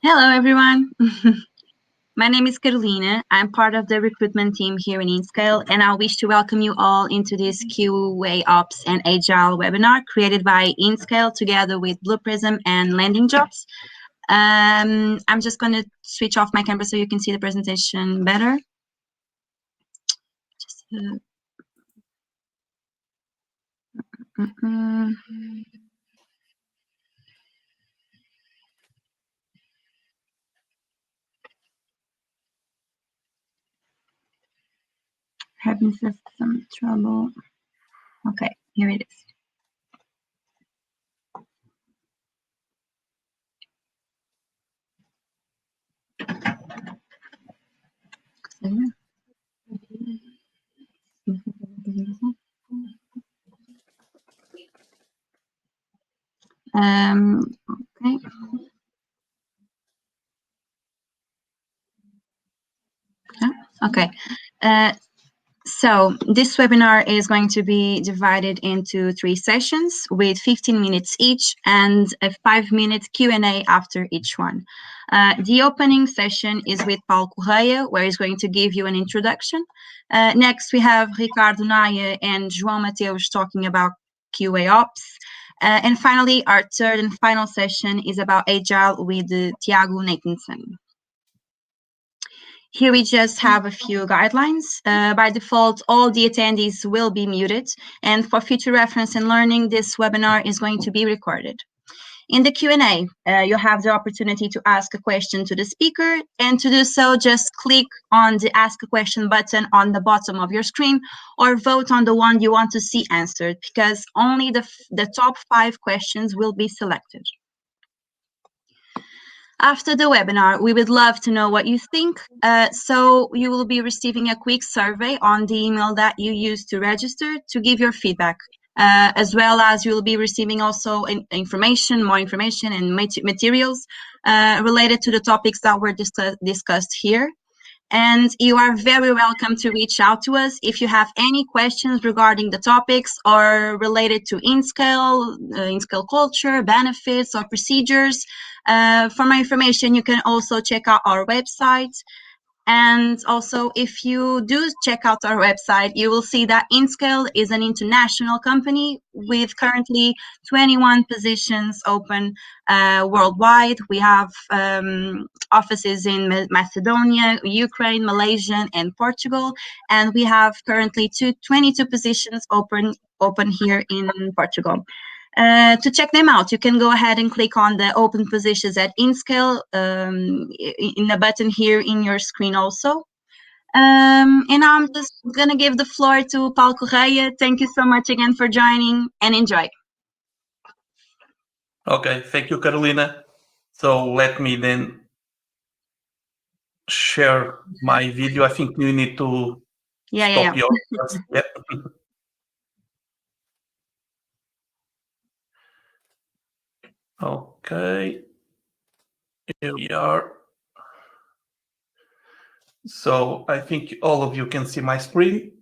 Hello, everyone. My name is Carolina. I'm part of the recruitment team here in InScale, and I wish to welcome you all into this QAOps and Agile webinar created by InScale together with Blue Prism and Landing.Jobs. I'm just going to switch off my camera so you can see the presentation better. Just, Having some trouble. Okay, here it is. Okay. Okay. So this webinar is going to be divided into 3 sessions with 15 minutes each and a 5-minute Q&A after each one. The opening session is with Paulo Correia, where he's going to give you an introduction. Next, we have Ricardo Naya and João Mateus talking about QAOps. And finally, our third and final session is about Agile with Tiago Nathanson. Here we just have a few guidelines. By default, all the attendees will be muted, and for future reference and learning, this webinar is going to be recorded. In the Q&A, you have the opportunity to ask a question to the speaker, and to do so, just click on the Ask a Question button on the bottom of your screen, or vote on the one you want to see answered, because only the top 5 questions will be selected. After the webinar, we would love to know what you think. So you will be receiving a quick survey on the email that you used to register to give your feedback, as well as you will be receiving also more information and materials related to the topics that were discussed here. And you are very welcome to reach out to us if you have any questions regarding the topics or related to InScale, InScale culture, benefits, or procedures. For more information, you can also check out our website. And also, if you do check out our website, you will see that InScale is an international company with currently 21 positions open worldwide. We have offices in Macedonia, Ukraine, Malaysia, and Portugal. And we have currently 22 positions open here in Portugal. To check them out, you can go ahead and click on the open positions at InScale in the button here in your screen also. And I'm just going to give the floor to Paulo Correia. Thank you so much again for joining, and enjoy. Okay, thank you, Carolina. So let me then share my video. I think you need to stop your... Yeah. Okay, here we are. So I think all of you can see my screen.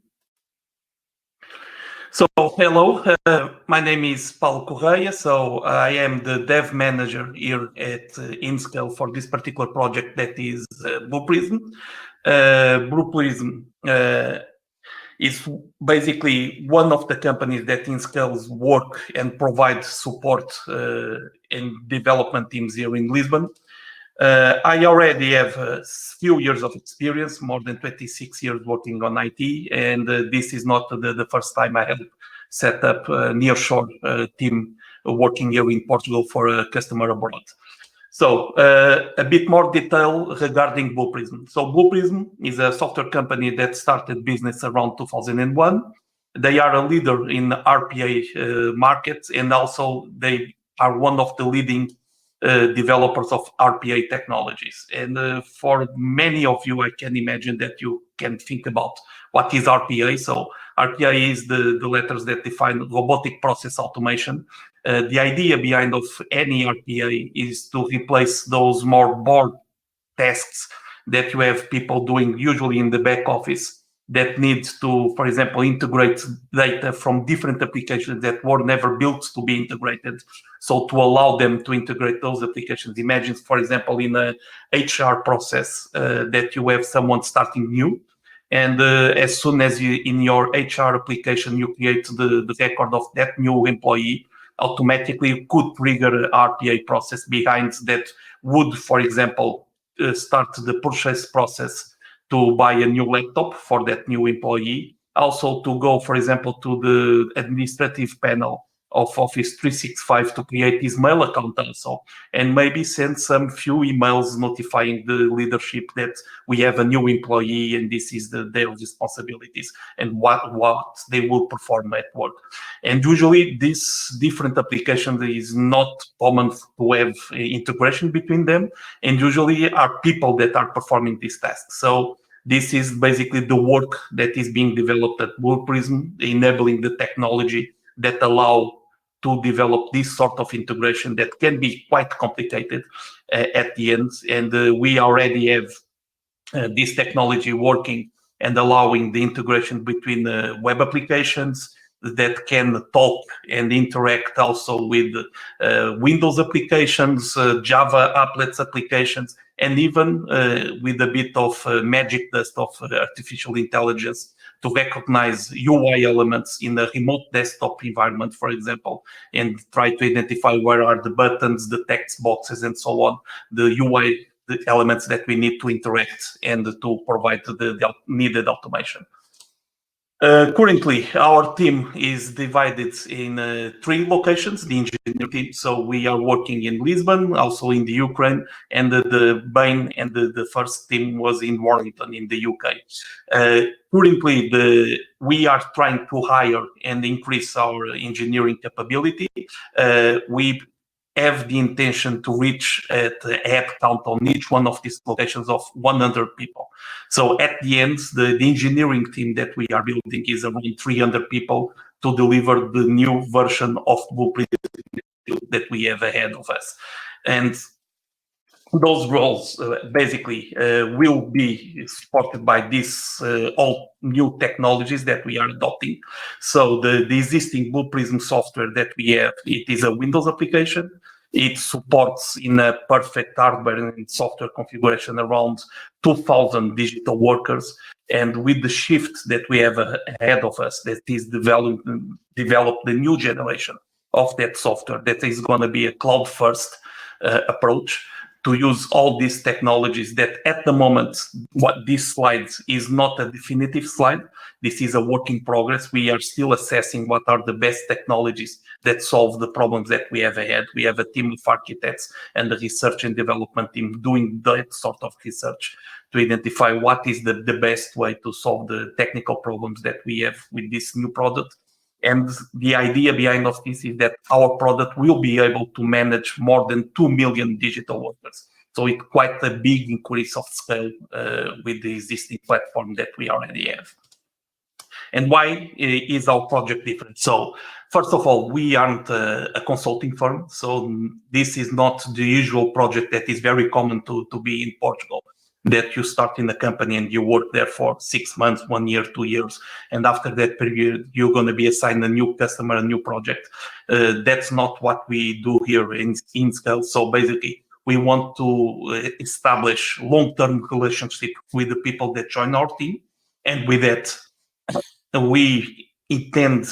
So hello, my name is Paulo Correia. So I am the dev manager here at InScale for this particular project that is Blue Prism. Blue Prism is basically one of the companies that InScale's work and provide support and development teams here in Lisbon. I already have a few years of experience, more than 26 years working on IT, and this is not the first time I have set up a nearshore team working here in Portugal for a customer abroad. So a bit more detail regarding Blue Prism. So Blue Prism is a software company that started business around 2001. They are a leader in RPA markets, and also they are one of the leading developers of RPA technologies. And for many of you, I can imagine that you can think about what is RPA. So RPA is the letters that define robotic process automation. The idea behind of any RPA is to replace those more bored tasks that you have people doing usually in the back office that needs to, for example, integrate data from different applications that were never built to be integrated. So to allow them to integrate those applications. Imagine, for example, in a HR process that you have someone starting new, and as soon as you, in your HR application, you create the record of that new employee, automatically could trigger an RPA process behind that would, for example, start the purchase process to buy a new laptop for that new employee. Also to go, for example, to the administrative panel of Office 365 to create his mail account also, and maybe send some few emails notifying the leadership that we have a new employee and this is their responsibilities and what they will perform at work. And usually this different application is not common to have integration between them, and usually are people that are performing these tasks. So this is basically the work that is being developed at Blue Prism, enabling the technology that allow to develop this sort of integration that can be quite complicated at the end. And we already have this technology working and allowing the integration between web applications that can talk and interact also with Windows applications, Java applets applications, and even with a bit of magic dust of artificial intelligence to recognize UI elements in a remote desktop environment, for example, and try to identify where are the buttons, the text boxes, and so on, the UI the elements that we need to interact and to provide the needed automation. Currently, our team is divided in 3 locations, the engineering team. So we are working in Lisbon, also in the Ukraine, and the main and the first team was in Warrington in the UK. Currently, we are trying to hire and increase our engineering capability. We have the intention to reach at the head count on each one of these locations of 100 people. So at the end, the engineering team that we are building is around 300 people to deliver the new version of Blueprint that we have ahead of us. And those roles basically will be supported by these all new technologies that we are adopting. So the existing Blue Prism software that we have, it is a Windows application. It supports in a perfect hardware and software configuration around 2,000 digital workers. And with the shift that we have ahead of us, that is develop the new generation of that software, that is going to be a cloud-first approach to use all these technologies that at the moment, what this slide is not a definitive slide. This is a work in progress. We are still assessing what are the best technologies that solve the problems that we have ahead. We have a team of architects and a research and development team doing that sort of research to identify what is the best way to solve the technical problems that we have with this new product. And the idea behind of this is that our product will be able to manage more than 2 million digital workers. So it's quite a big increase of scale with the existing platform that we already have. And why is our project different? So first of all, we aren't a consulting firm. So this is not the usual project that is very common to be in Portugal, that you start in a company and you work there for 6 months, 1 year, 2 years. And after that period, you're going to be assigned a new customer, a new project. That's not what we do here in Scale. So basically, we want to establish long-term relationship with the people that join our team. And with that, we intend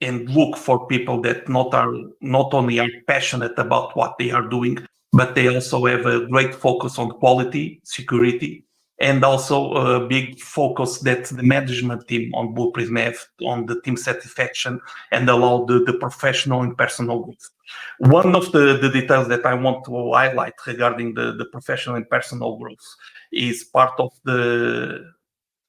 and look for people that not only are passionate about what they are doing, but they also have a great focus on quality, security, and also a big focus that the management team on Blue Prism have on the team satisfaction and allow the professional and personal growth. One of the details that I want to highlight regarding the professional and personal growth is part of the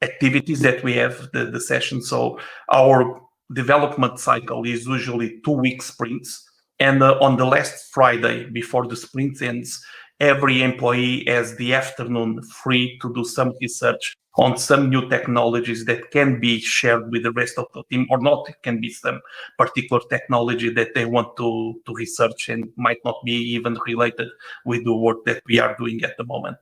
activities that we have, the session. So our development cycle is usually 2-week sprints. And on the last Friday before the sprint ends, every employee has the afternoon free to do some research on some new technologies that can be shared with the rest of the team or not. It can be some particular technology that they want to research and might not be even related with the work that we are doing at the moment.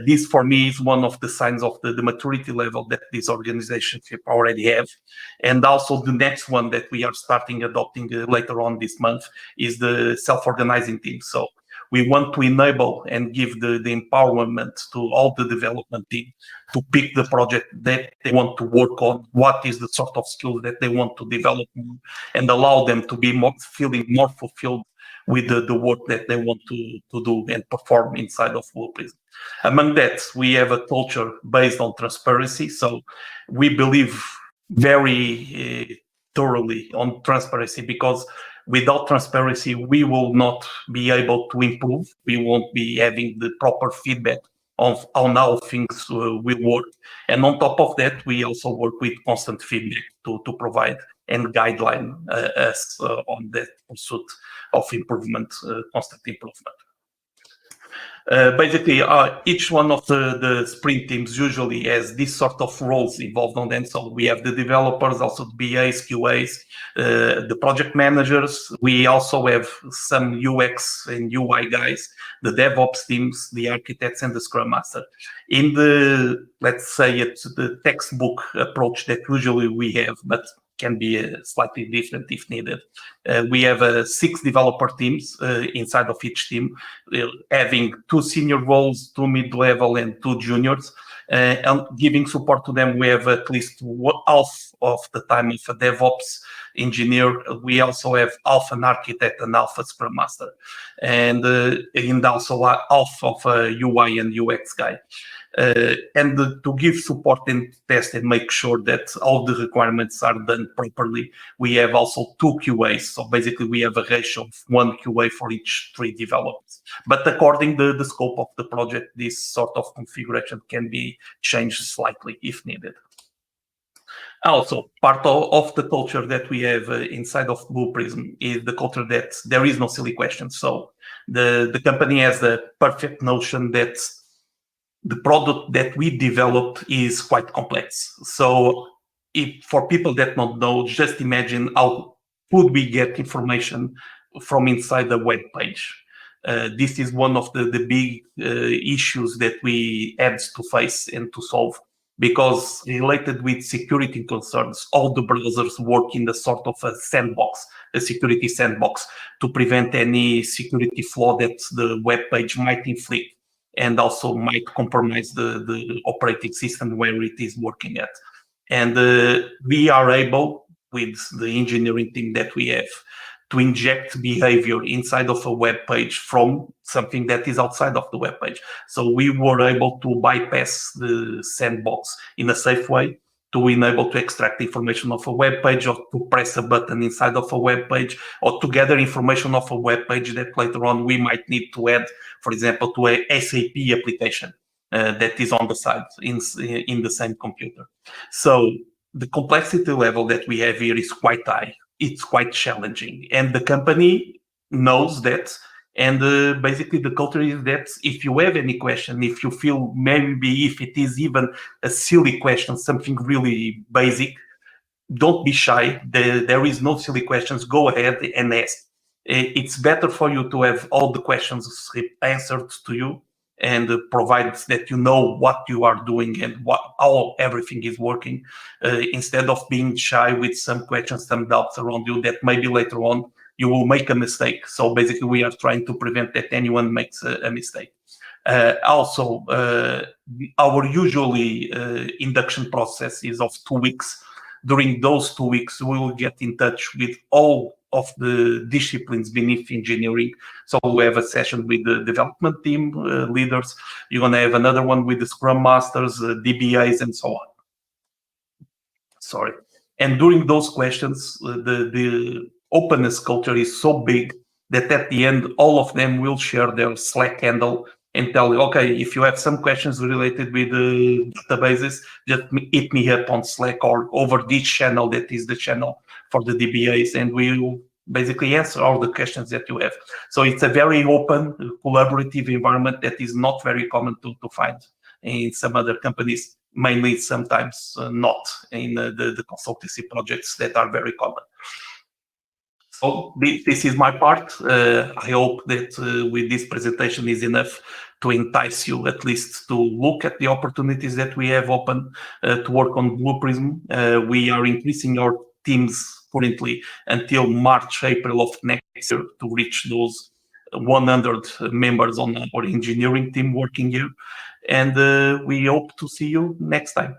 This, for me, is one of the signs of the maturity level that these organizations already have. And also the next one that we are starting adopting later on this month is the self-organizing team. So we want to enable and give the empowerment to all the development team to pick the project that they want to work on, what is the sort of skills that they want to develop, and allow them to be feeling more fulfilled with the work that they want to do and perform inside of Blue Prism. Among that, we have a culture based on transparency. So we believe very thoroughly on transparency, because without transparency, we will not be able to improve. We won't be having the proper feedback on how things will work. And on top of that, we also work with constant feedback to provide and guideline us on that pursuit of improvement, constant improvement. Basically, each one of the sprint teams usually has this sort of roles involved on them. So we have the developers, also the BAs, QAs, the project managers. We also have some UX and UI guys, the DevOps teams, the architects, and the Scrum Master. In the, let's say, it's the textbook approach that usually we have, but can be slightly different if needed. We have 6 developer teams inside of each team, having 2 senior roles, 2 mid-level, and 2 juniors. And giving support to them, we have at least half of the time of a DevOps engineer. We also have half an architect and half a Scrum Master, and also half of a UI and UX guy. And to give support and test and make sure that all the requirements are done properly, we have also 2 QAs. So basically, we have a ratio of 1 QA for each 3 developers. But according to the scope of the project, this sort of configuration can be changed slightly if needed. Also, part of the culture that we have inside of Blue Prism is the culture that there is no silly questions. So the company has the perfect notion that the product that we developed is quite complex. So if for people that don't know, just imagine how could we get information from inside the web page. This is one of the big issues that we had to face and to solve, because related with security concerns, all the browsers work in a sort of a sandbox, a security sandbox, to prevent any security flaw that the web page might inflict, and also might compromise the operating system where it is working at. And we are able, with the engineering team that we have, to inject behavior inside of a web page from something that is outside of the web page. So we were able to bypass the sandbox in a safe way, to enable to extract information of a web page, or to press a button inside of a web page, or to gather information of a web page that later on we might need to add, for example, to a SAP application that is on the side in the same computer. So the complexity level that we have here is quite high. It's quite challenging, and the company knows that. And basically, the culture is that if you have any question, if you feel maybe if it is even a silly question, something really basic, don't be shy. There is no silly questions. Go ahead and ask. It's better for you to have all the questions answered to you, and provides that you know what you are doing and how everything is working, instead of being shy with some questions, some doubts around you that maybe later on you will make a mistake. So basically, we are trying to prevent that anyone makes a mistake. Also, our usually induction process is of 2 weeks. During those 2 weeks, we will get in touch with all of the disciplines beneath engineering. So we have a session with the development team leaders. You're going to have another one with the Scrum Masters, DBAs, and so on. Sorry. And during those questions, the openness culture is so big that at the end, all of them will share their Slack handle and tell you, okay, if you have some questions related with the databases, just hit me up on Slack or over this channel that is the channel for the DBAs, and we will basically answer all the questions that you have. So it's a very open, collaborative environment that is not very common to find in some other companies, mainly sometimes not in the consultancy projects that are very common. So this is my part. I hope that with this presentation is enough to entice you at least to look at the opportunities that we have open to work on Blue Prism. We are increasing our teams currently until March, April of next year to reach those 100 members on our engineering team working here. And we hope to see you next time.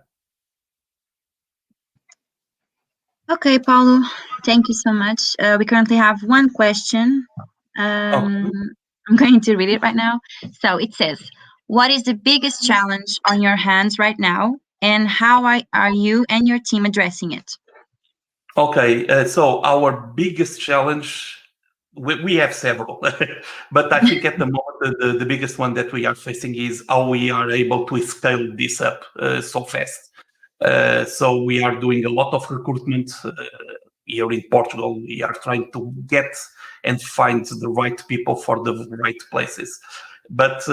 Okay, Paulo, thank you so much. We currently have one question. Okay. I'm going to read it right now. So it says, what is the biggest challenge on your hands right now, and how are you and your team addressing it? Okay, so our biggest challenge, we have several, but I think at the moment the biggest one that we are facing is how we are able to scale this up so fast. So we are doing a lot of recruitment here in Portugal. We are trying to get and find the right people for the right places. But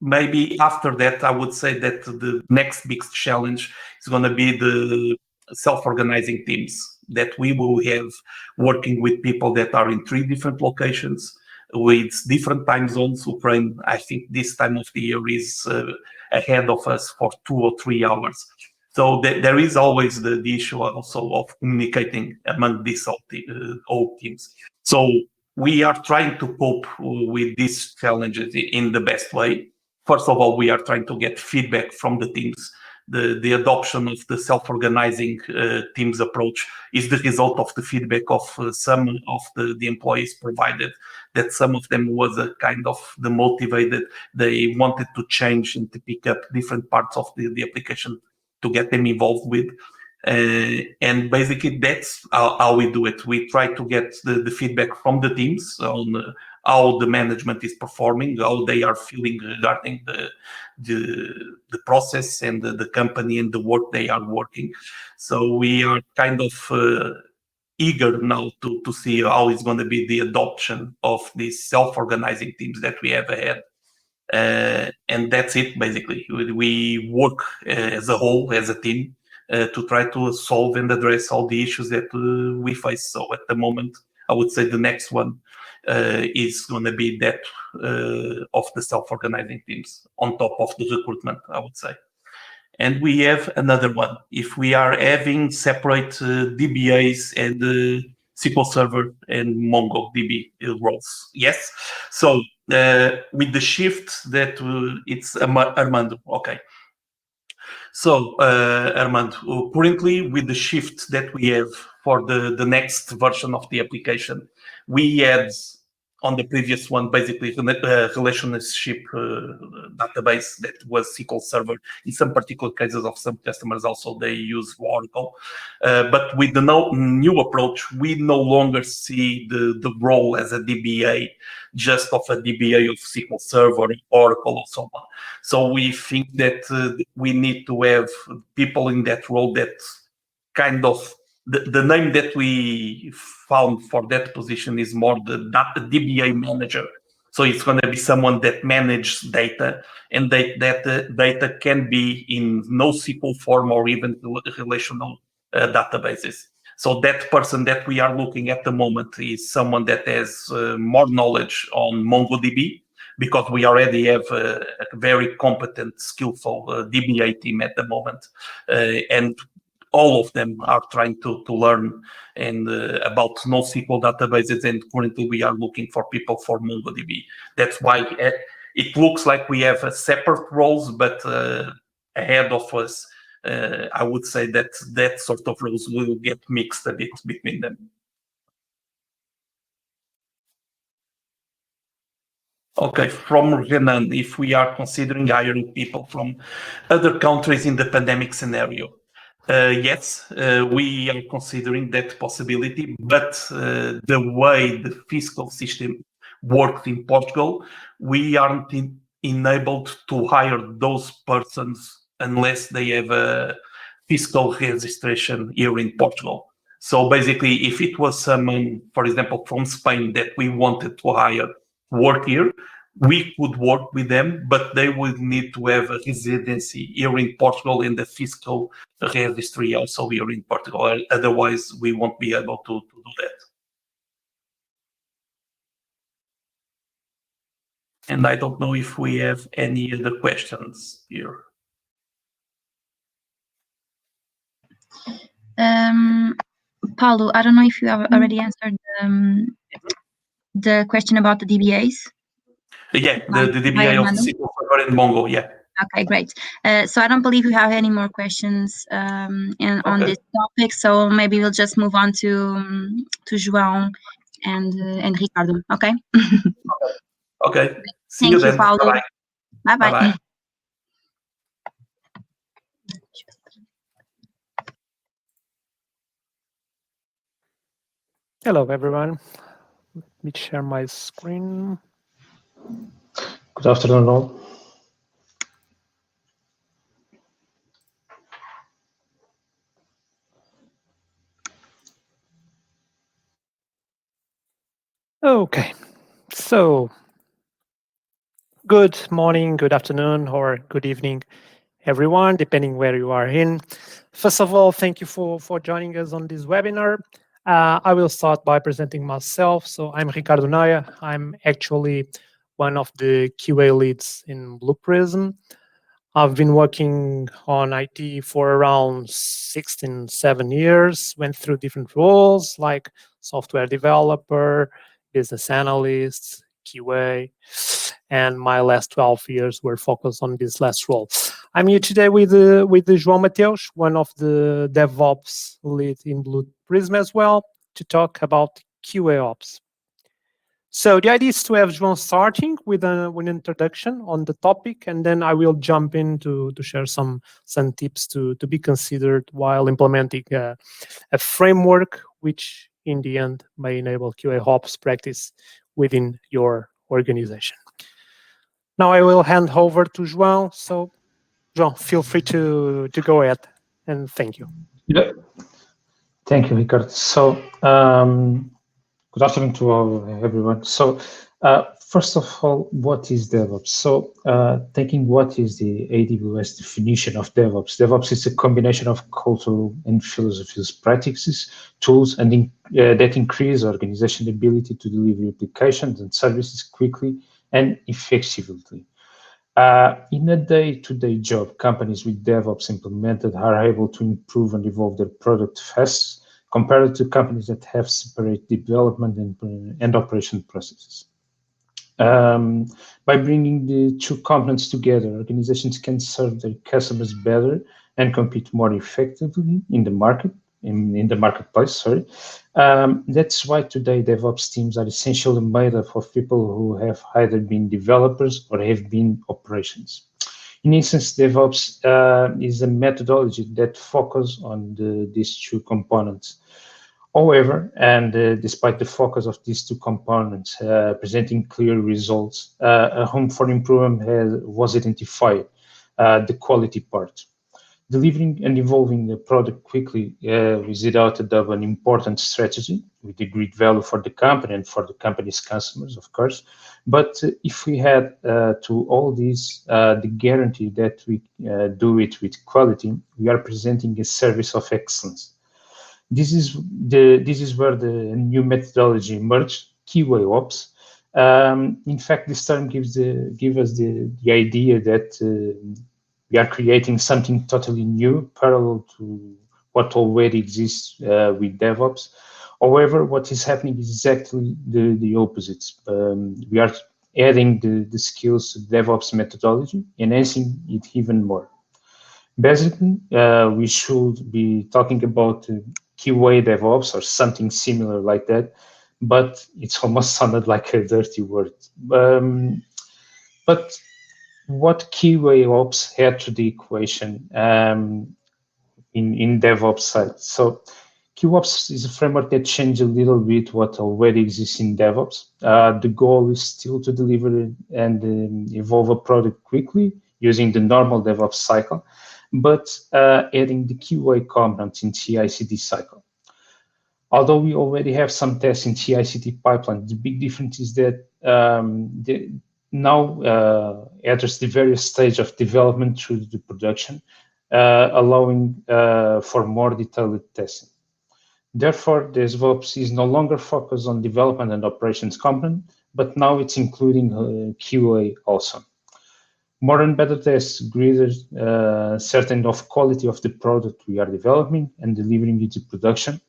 maybe after that, I would say that the next big challenge is going to be the self-organizing teams that we will have working with people that are in 3 different locations with different time zones. Ukraine, I think this time of the year is ahead of us for 2 or 3 hours. So there is always the issue also of communicating among these all teams. So we are trying to cope with these challenges in the best way. First of all, we are trying to get feedback from the teams. The adoption of the self-organizing teams approach is the result of the feedback of some of the employees provided, that some of them was a kind of demotivated. They wanted to change and to pick up different parts of the application to get them involved with. And basically that's how we do it. We try to get the feedback from the teams on how the management is performing, how they are feeling regarding the process and the company and the work they are working. So we are kind of eager now to see how is going to be the adoption of these self-organizing teams that we have ahead. And that's it, basically. We work as a whole, as a team, to try to solve and address all the issues that we face. So at the moment, I would say the next one is going to be that of the self-organizing teams on top of the recruitment, I would say. And we have another one. If we are having separate DBAs and SQL Server and MongoDB roles, yes. So with the shift that it's Armando, okay. So Armando, currently with the shift that we have for the next version of the application, we had on the previous one, basically relationship database that was SQL Server. In some particular cases of some customers also, they use Oracle. But with the new approach, we no longer see the role as a DBA, just of a DBA of SQL Server, Oracle, or so on. So we think that we need to have people in that role that kind of, the name that we found for that position is more the DBA manager. So it's going to be someone that manages data, and that data can be in NoSQL form or even relational databases. So that person that we are looking at the moment is someone that has more knowledge on MongoDB, because we already have a very competent, skillful DBA team at the moment. And all of them are trying to learn and about NoSQL databases, and currently we are looking for people for MongoDB. That's why it looks like we have separate roles, but ahead of us, I would say that sort of roles will get mixed a bit between them. Okay, from Renan, if we are considering hiring people from other countries in the pandemic scenario. Yes, we are considering that possibility, but the way the fiscal system works in Portugal, we aren't enabled to hire those persons unless they have a fiscal registration here in Portugal. So basically, if it was someone, for example, from Spain that we wanted to hire work here, we could work with them, but they would need to have a residency here in Portugal in the fiscal registry also here in Portugal. Otherwise, we won't be able to do that. And I don't know if we have any other questions here. Paulo, I don't know if you have already answered the question about the DBAs. Yeah, the DBA of SQL Server in Mongo, yeah. Okay, great. So I don't believe we have any more questions on this topic. So maybe we'll just move on to João and Ricardo. Okay. Okay. See Thank you you, then. Paulo. Bye-bye. Bye-bye. Bye-bye. Hello, everyone. Let me share my screen. Good afternoon, all. Okay, so good morning, good afternoon, or good evening, everyone, depending where you are in. First of all, thank you for joining us on this webinar. I will start by presenting myself. So I'm Ricardo Noia. I'm actually one of the QA leads in Blue Prism. I've been working on IT for around 7 years, went through different roles like software developer, business analyst, QA, and my last 12 years were focused on this last role. I'm here today with João Mateus, one of the DevOps lead in Blue Prism as well, to talk about QAOps. So the idea is to have João starting with an introduction on the topic, and then I will jump in to share some tips to be considered while implementing a framework which in the end may enable QAOps practice within your organization. Now I will hand over to João. So João, feel free to go ahead, and thank you. Yeah. Thank you, Ricardo. So good afternoon to all, everyone. So first of all, what is DevOps? So taking what is the AWS definition of DevOps? DevOps is a combination of cultural and philosophical practices, tools, and that increase organization ability to deliver applications and services quickly and effectively. In a day-to-day job, companies with DevOps implemented are able to improve and evolve their product fast compared to companies that have separate development and operation processes. By bringing the two components together, organizations can serve their customers better and compete more effectively in the market. In the marketplace, sorry. That's why today DevOps teams are essentially made up of people who have either been developers or have been operations. In instance, DevOps is a methodology that focuses on these two components. However, and despite the focus of these two components presenting clear results, a home for improvement was identified, the quality part. Delivering and evolving the product quickly is without a doubt an important strategy with a great value for the company and for the company's customers, of course. But if we had to all these, the guarantee that we do it with quality, we are presenting a service of excellence. This is where the new methodology emerged, QAOps. In fact, this term gives us the idea that we are creating something totally new, parallel to what already exists with DevOps. However, what is happening is exactly the opposite. We are adding the skills to DevOps methodology, enhancing it even more. Basically, we should be talking about QA DevOps or something similar like that, but it's almost sounded like a dirty word. But what QAOps add to the equation in DevOps side? So QAOps is a framework that changed a little bit what already exists in DevOps. The goal is still to deliver and evolve a product quickly using the normal DevOps cycle, but adding the QA components in CI/CD cycle. Although we already have some tests in CI/CD pipeline, the big difference is that now address the various stage of development through the production, allowing for more detailed testing. Therefore, the DevOps is no longer focused on development and operations component, but now it's including QA also. More and better tests greater certainty of quality of the product we are developing and delivering it to production,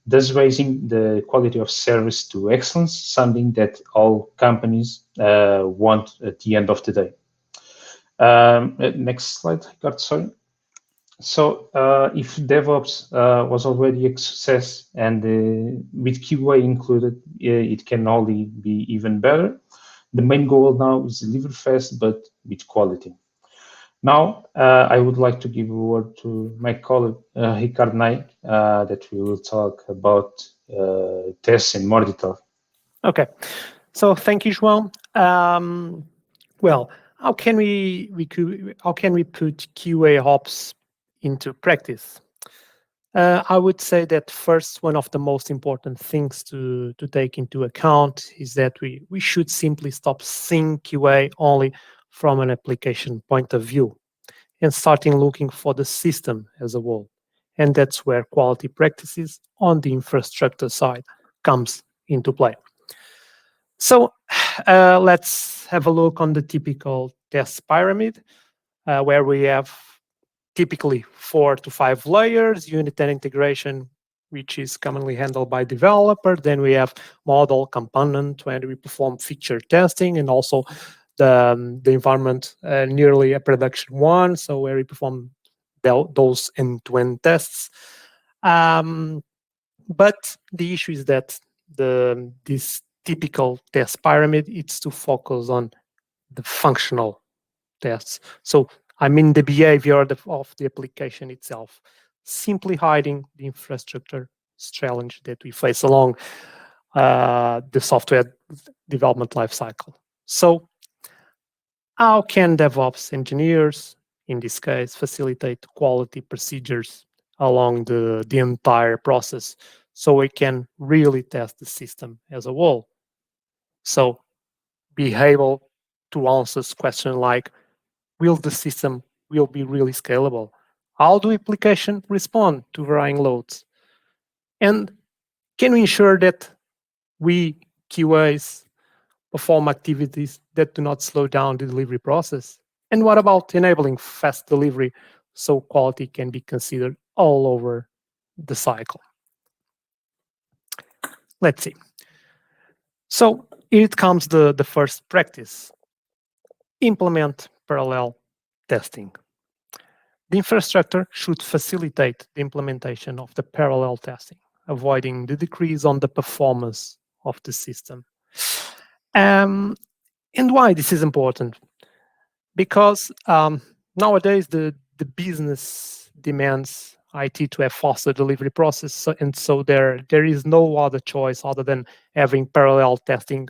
thus raising the quality of service to excellence, something that all companies want at the end of the day. Next slide, Ricardo, sorry. So if DevOps was already a success and with QA included, it can only be even better. The main goal now is deliver fast, but with quality. Now, I would like to give a word to my colleague, Ricardo Ney, that we will talk about tests in more detail. Okay, so thank you, João. Well, how can we put QAOps into practice? I would say that first, one of the most important things to take into account is that we should simply stop seeing QA only from an application point of view and starting looking for the system as a whole. And that's where quality practices on the infrastructure side comes into play. So let's have a look on the typical test pyramid, where we have typically 4 to 5 layers, unit and integration, which is commonly handled by developer. Then we have model component, where we perform feature testing, and also the environment nearly a production one, so where we perform those end-to-end tests. But the issue is that this typical test pyramid, it's to focus on the functional tests. So I mean the behavior of the application itself, simply hiding the infrastructure challenge that we face along the software development lifecycle. So how can DevOps engineers, in this case, facilitate quality procedures along the entire process so we can really test the system as a whole? So be able to answer questions like, will the system be really scalable? How do applications respond to varying loads? And can we ensure that we QAs perform activities that do not slow down the delivery process? And what about enabling fast delivery so quality can be considered all over the cycle? Let's see. So here comes the first practice. Implement parallel testing. The infrastructure should facilitate the implementation of the parallel testing, avoiding the decrease on the performance of the system. And why this is important? Because nowadays the business demands IT to have faster delivery process, and so there is no other choice other than having parallel testing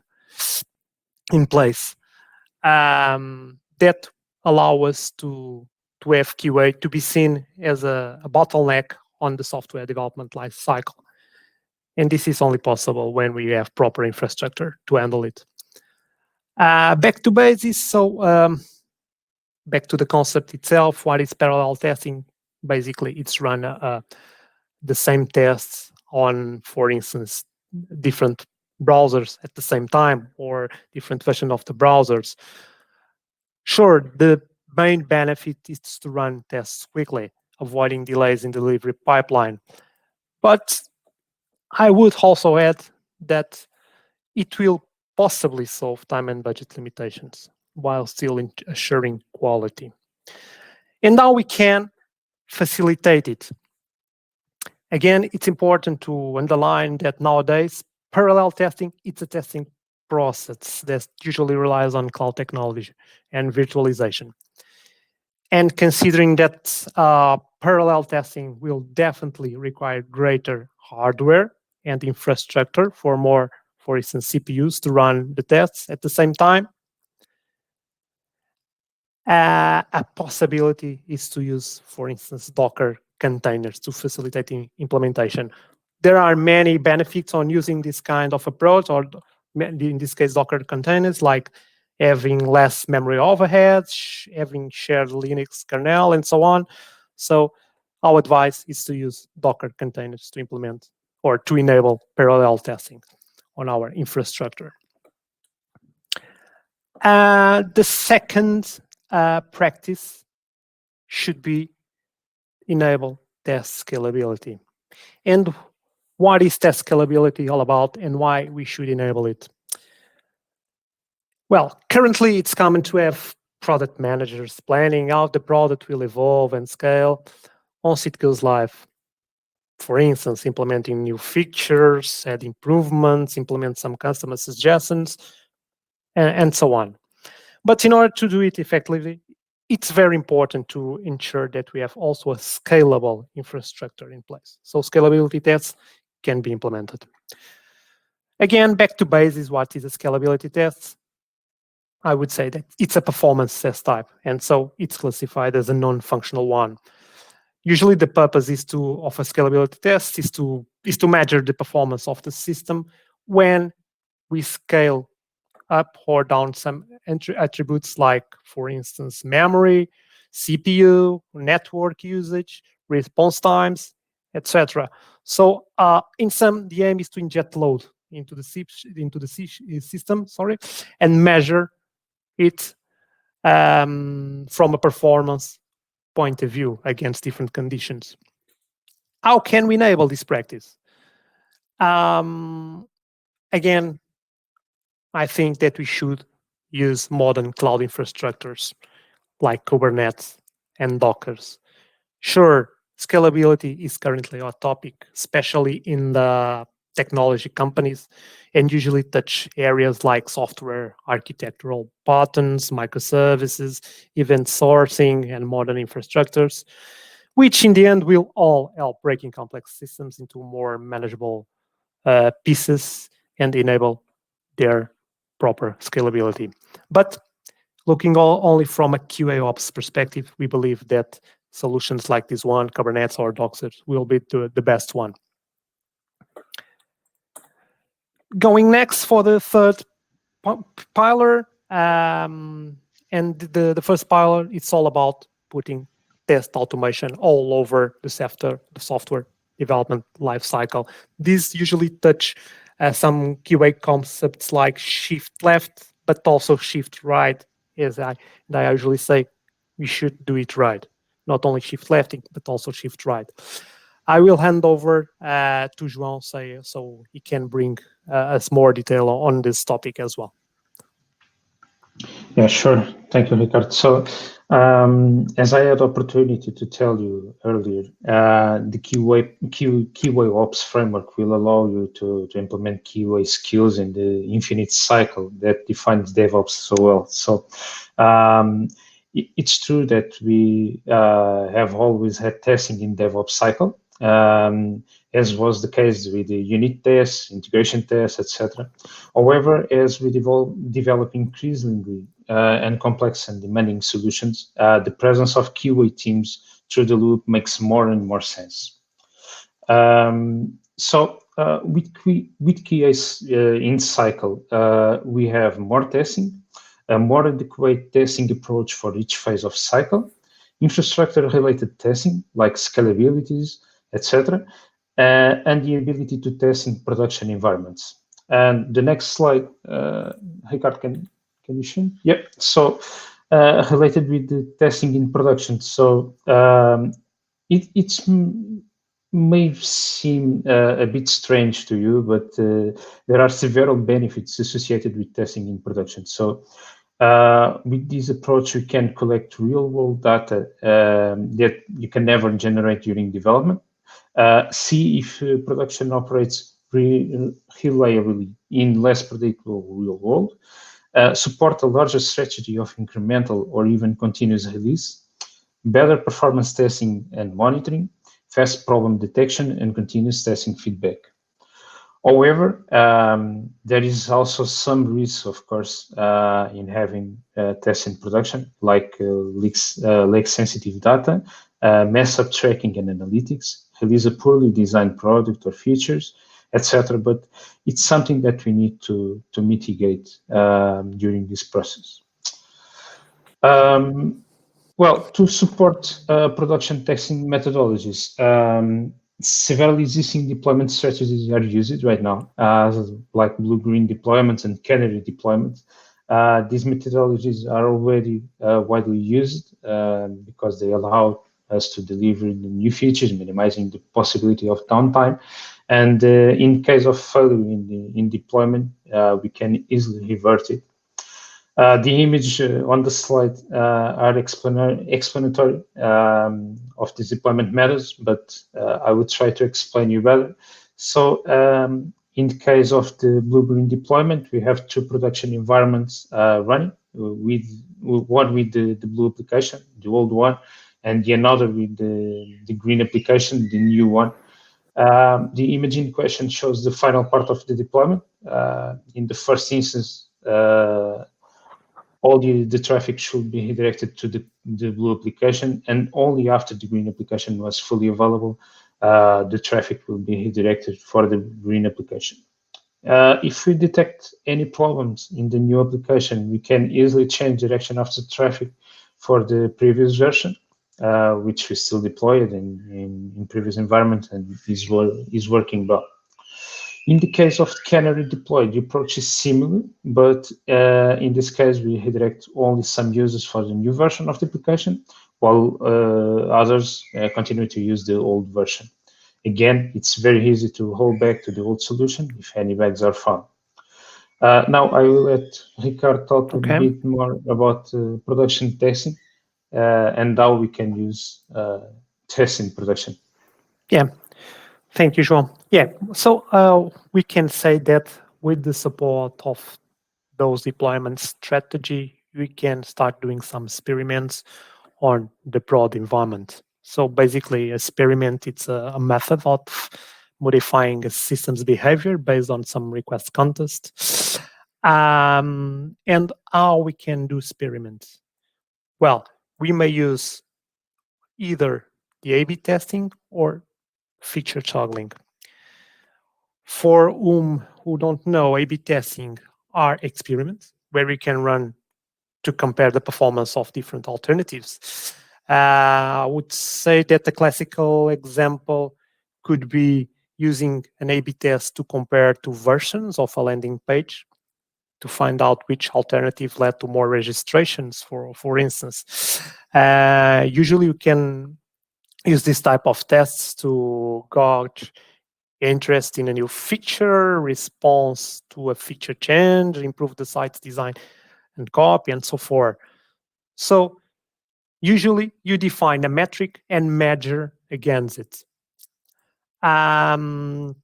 in place that allow us to have QA to be seen as a bottleneck on the software development life cycle. And this is only possible when we have proper infrastructure to handle it. Back to basics. So back to the concept itself. What is parallel testing? Basically, it's run the same tests on, for instance, different browsers at the same time or different version of the browsers. Sure, the main benefit is to run tests quickly, avoiding delays in delivery pipeline. But I would also add that it will possibly solve time and budget limitations while still assuring quality. And now we can facilitate it. Again, it's important to underline that nowadays, parallel testing, it's a testing process that usually relies on cloud technology and virtualization. And considering that parallel testing will definitely require greater hardware and infrastructure for more, for instance, CPUs to run the tests at the same time, a possibility is to use, for instance, Docker containers to facilitate implementation. there are many benefits on using this kind of approach, or in this case, Docker containers, like having less memory overheads, having shared Linux kernel, and so on. So our advice is to use Docker containers to implement or to enable parallel testing on our infrastructure. The second practice should be enable test scalability. And what is test scalability all about, and why we should enable it? Well, currently it's common to have product managers planning how the product will evolve and scale once it goes live. For instance, implementing new features, add improvements, implement some customer suggestions, and so on. But in order to do it effectively, it's very important to ensure that we have also a scalable infrastructure in place. So scalability tests can be implemented. Again, back to basics, what is a scalability test? I would say that it's a performance test type, and so it's classified as a non-functional one. Usually the purpose of a scalability test is to measure the performance of the system when we scale up or down some attributes like, for instance, memory, CPU, network usage, response times, etc. So in sum, the aim is to inject load into the system, and measure it from a performance point of view against different conditions. How can we enable this practice? Again, I think that we should use modern cloud infrastructures like Kubernetes and Dockers. Sure, scalability is currently a topic, especially in the technology companies, and usually touch areas like software, architectural patterns, microservices, event sourcing, and modern infrastructures, which in the end will all help breaking complex systems into more manageable pieces and enable their proper scalability. But looking only from a QAOps perspective, we believe that solutions like this one, Kubernetes or Dockers, will be the best one. Going next for the third pillar, and the first pillar, it's all about putting test automation all over the software development lifecycle. These usually touch some QA concepts like shift left, but also shift right. As I usually say, we should do it right. Not only shift left, but also shift right. I will hand over to João so he can bring us more detail on this topic as well. Yeah, sure. Thank you, Ricardo. So, as I had opportunity to tell you earlier, the QAOps framework will allow you to implement QA skills in the infinite cycle that defines DevOps so well. So, it's true that we have always had testing in DevOps cycle, as was the case with the unit tests, integration tests, etc. However, as we develop increasingly and complex and demanding solutions, the presence of QA teams through the loop makes more and more sense. So with QA in cycle, we have more testing, a more adequate testing approach for each phase of cycle, infrastructure-related testing like scalabilities, etc., and the ability to test in production environments. And the next slide, Ricardo, can you show? Yep. So related with the testing in production. So it may seem a bit strange to you, but there are several benefits associated with testing in production. So with this approach, we can collect real-world data that you can never generate during development. See if production operates reliably in less predictable real world, support a larger strategy of incremental or even continuous release, better performance testing and monitoring, fast problem detection, and continuous testing feedback. However, there is also some risk, of course, in having tests in production, like lake-sensitive data, mess-up tracking and analytics, release a poorly designed product or features, etc. But it's something that we need to mitigate during this process. Well, to support production testing methodologies, several existing deployment strategies are used right now, like blue-green deployments and canary deployments. These methodologies are already widely used because they allow us to deliver the new features, minimizing the possibility of downtime. And in case of failure in deployment, we can easily revert it. The image on the slide are explanatory of these deployment methods, but I would try to explain you better. So in the case of the blue-green deployment, we have two production environments running, with one with the blue application, the old one, and the another with the green application, the new one. The image in question shows the final part of the deployment. In the first instance, all the traffic should be redirected to the blue application, and only after the green application was fully available, the traffic will be redirected for the green application. If we detect any problems in the new application, we can easily change direction of the traffic for the previous version, which we still deployed in previous environment and is working well. In the case of canary deploy, the approach is similar, but in this case, we redirect only some users for the new version of the application, while others continue to use the old version. Again, it's very easy to hold back to the old solution if any bugs are found. Now I will let Ricard talk a bit more about production testing and how we can use tests in production. Yeah, thank you, João. Yeah, so we can say that with the support of those deployment strategy, we can start doing some experiments on the prod environment. So basically, experiment, it's a method of modifying a system's behavior based on some request context. And how we can do experiments? Well, we may use either the A/B testing or feature toggling. For who don't know, A/B testing are experiments where we can run to compare the performance of different alternatives. I would say that the classical example could be using an A/B test to compare two versions of a landing page to find out which alternative led to more registrations, for instance. Usually you can use this type of tests to gauge interest in a new feature, response to a feature change, improve the site's design and copy, and so forth. So usually you define a metric and measure against it. On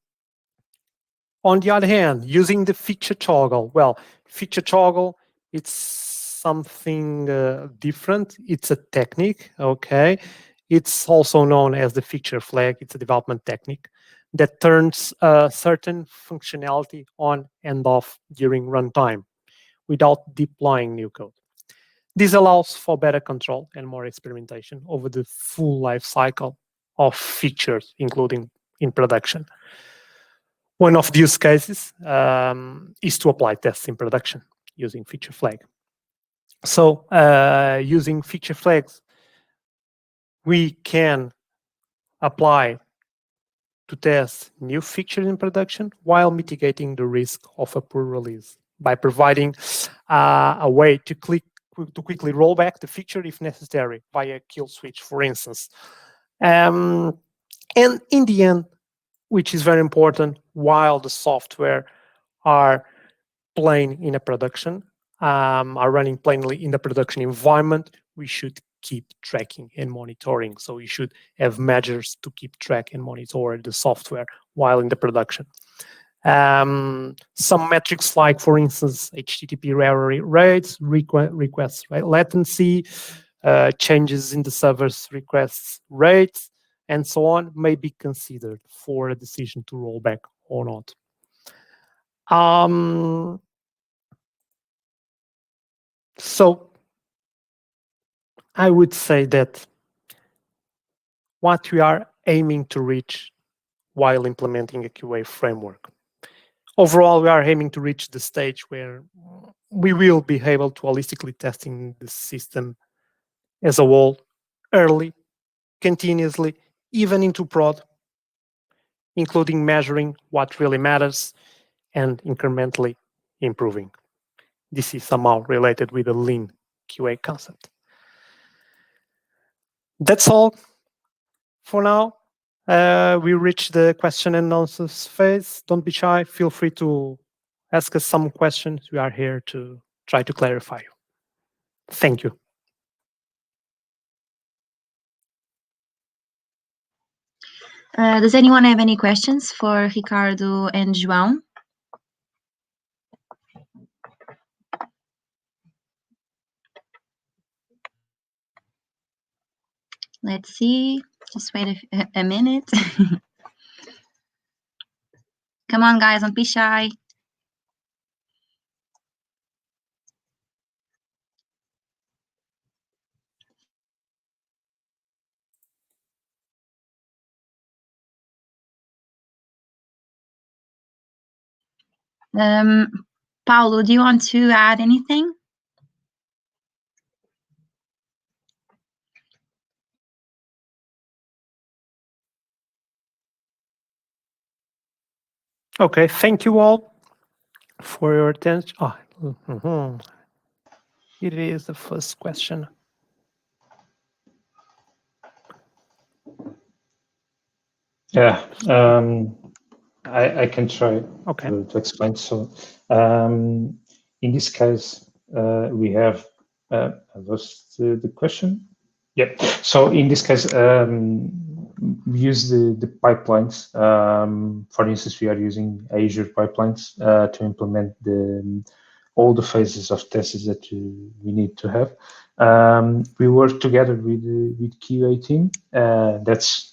the other hand, using the feature toggle, well, feature toggle, it's something different. It's a technique, okay? It's also known as the feature flag. It's a development technique that turns certain functionality on and off during runtime without deploying new code. This allows for better control and more experimentation over the full life cycle of features, including in production. One of the use cases is to apply tests in production using feature flag. So using feature flags, we can apply to test new features in production while mitigating the risk of a poor release by providing a way to quickly roll back the feature if necessary via kill switch, for instance. And in the end, which is very important, while the software are playing in a production, are running plainly in the production environment, we should keep tracking and monitoring. So we should have measures to keep track and monitor the software while in the production. Some metrics like, for instance, HTTP error rates, request latency, changes in the server's requests rates, and so on, may be considered for a decision to roll back or not. So I would say that what we are aiming to reach while implementing a QA framework. Overall, we are aiming to reach the stage where we will be able to holistically testing the system as a whole, early, continuously, even into prod, including measuring what really matters and incrementally improving. This is somehow related with the lean QA concept. That's all for now. We reached the question and answers phase. Don't be shy. Feel free to ask us some questions. We are here to try to clarify you. Thank you. Does anyone have any questions for Ricardo and João? Let's see. Just wait a minute. Come on, guys, don't be shy. Paulo, do you want to add anything? Okay, thank you all for your attention. Oh, It is the first question. Yeah, I can try to explain. So in this case, we have, I lost the question. Yep. So in this case, we use the pipelines. For instance, we are using Azure pipelines to implement all the phases of tests that we need to have. We work together with QA team. That's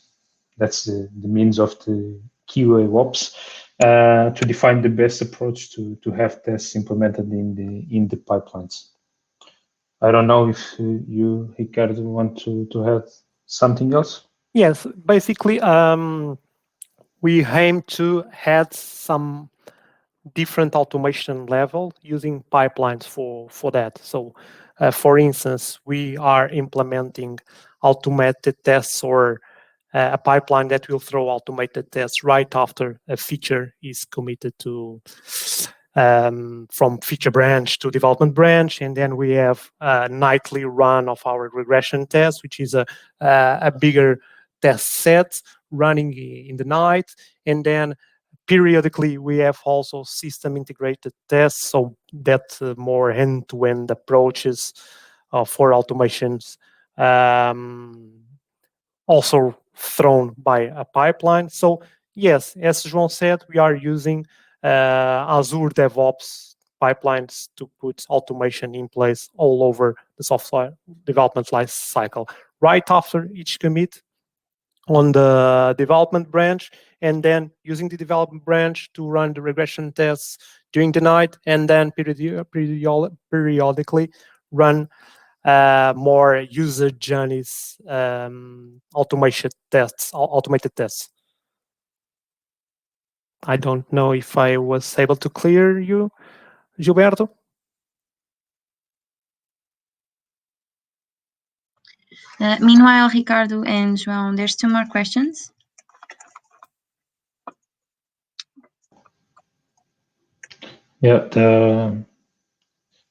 the means of the QAOps to define the best approach to have tests implemented in the pipelines. I don't know if you, Ricardo, want to add something else? Yes, basically, we aim to add some different automation level using pipelines for that. So, for instance, we are implementing automated tests or a pipeline that will throw automated tests right after a feature is committed to from feature branch to development branch, and then we have a nightly run of our regression test, which is a bigger test set running in the night, and then periodically we have also system integrated tests, so that more end-to-end approaches for automations also thrown by a pipeline. So yes, as João said, we are using Azure DevOps pipelines to put automation in place all over the software development life cycle. Right after each commit on the development branch, and then using the development branch to run the regression tests during the night, and then periodically run more user journeys, automated tests. I don't know if I was able to clear you, Gilberto. Meanwhile, Ricardo and João, there's 2 more questions. Yeah,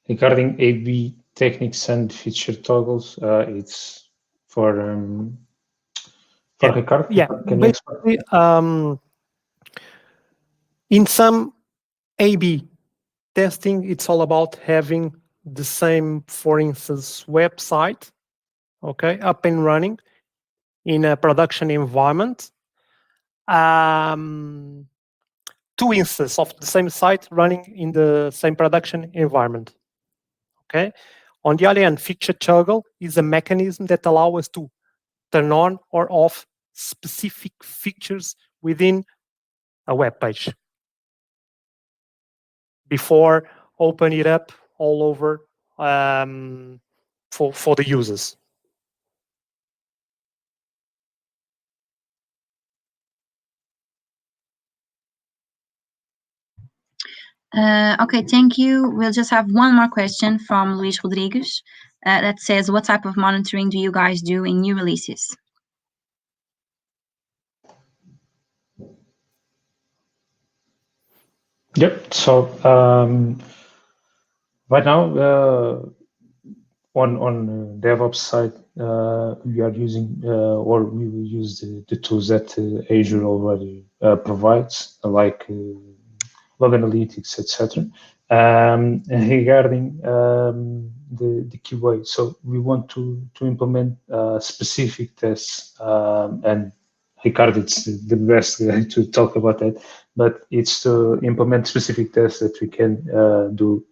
regarding A/B techniques and feature toggles, it's for Ricardo. Yeah, basically, in some A/B testing, it's all about having the same, for instance, website, okay, up and running in a production environment. 2 instances of the same site running in the same production environment. Okay. On the other hand, feature toggle is a mechanism that allows us to turn on or off specific features within a web page before open it up all over for the users. Okay, thank you. We'll just have one more question from Luis Rodrigues that says, what type of monitoring do you guys do in new releases? Yep. So right now, on DevOps side, we are using or we will use the tools that Azure already provides, like log analytics, etc. Regarding the QA, so we want to implement specific tests, and Ricardo, it's the best guy to talk about that, but it's to implement specific tests that we can do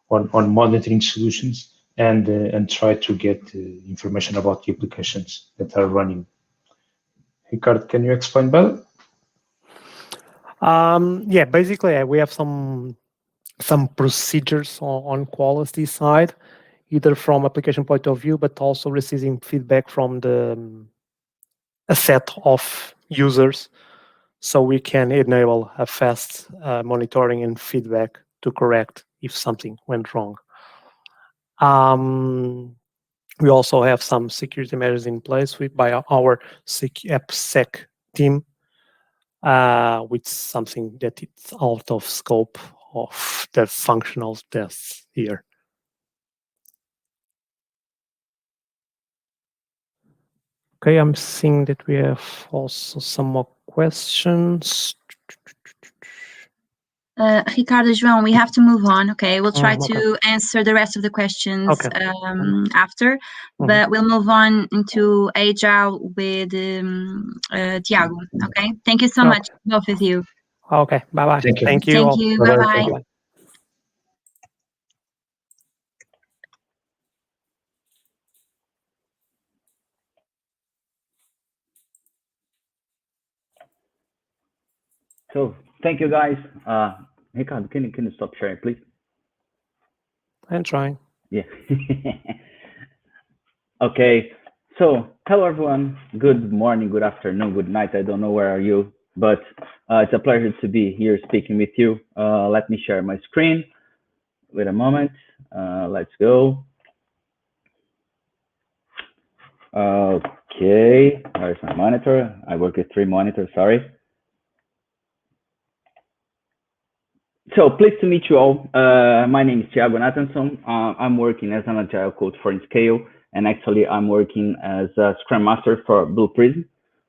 on monitoring solutions and try to get information about the applications that are running. Ricardo, can you explain better? Yeah, basically we have some procedures on quality side, either from application point of view, but also receiving feedback from a set of users, so we can enable a fast monitoring and feedback to correct if something went wrong. We also have some security measures in place by our AppSec team, with something that it's out of scope of the functional tests here. Okay, I'm seeing that we have also some more questions. Ricardo, João, we have to move on. Okay, we'll try to answer the rest of the questions after, but we'll move on into Agile with Tiago. Okay, thank you so much, both of you. Okay, bye-bye. Thank you. Thank you. Thank all. you. Bye-bye. Bye-bye. Thank you. So thank you, guys. Ricardo, can you stop sharing, please? I'm trying. Yeah. Okay. So hello, everyone. Good morning, good afternoon, good night. I don't know where are you, but it's a pleasure to be here speaking with you. Let me share my screen. Wait a moment. Let's go. Okay. There's my monitor. I work with 3 monitors. Sorry. So pleased to meet you all. My name is Tiago Nathanson. I'm working as an Agile coach for InScale, and actually I'm working as a Scrum Master for Blue Prism.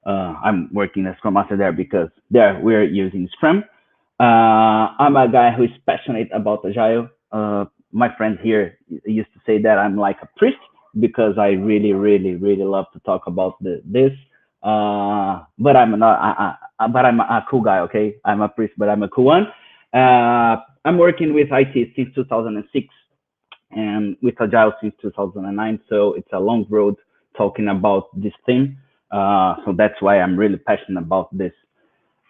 I'm working as Scrum Master there because there we're using Scrum. I'm a guy who is passionate about Agile. My friends here used to say that I'm like a priest because I really love to talk about this. But I'm not. But I'm a cool guy. Okay, I'm a priest, but I'm a cool one. I'm working with IT since 2006 and with Agile since 2009. So it's a long road talking about this theme. So that's why I'm really passionate about this.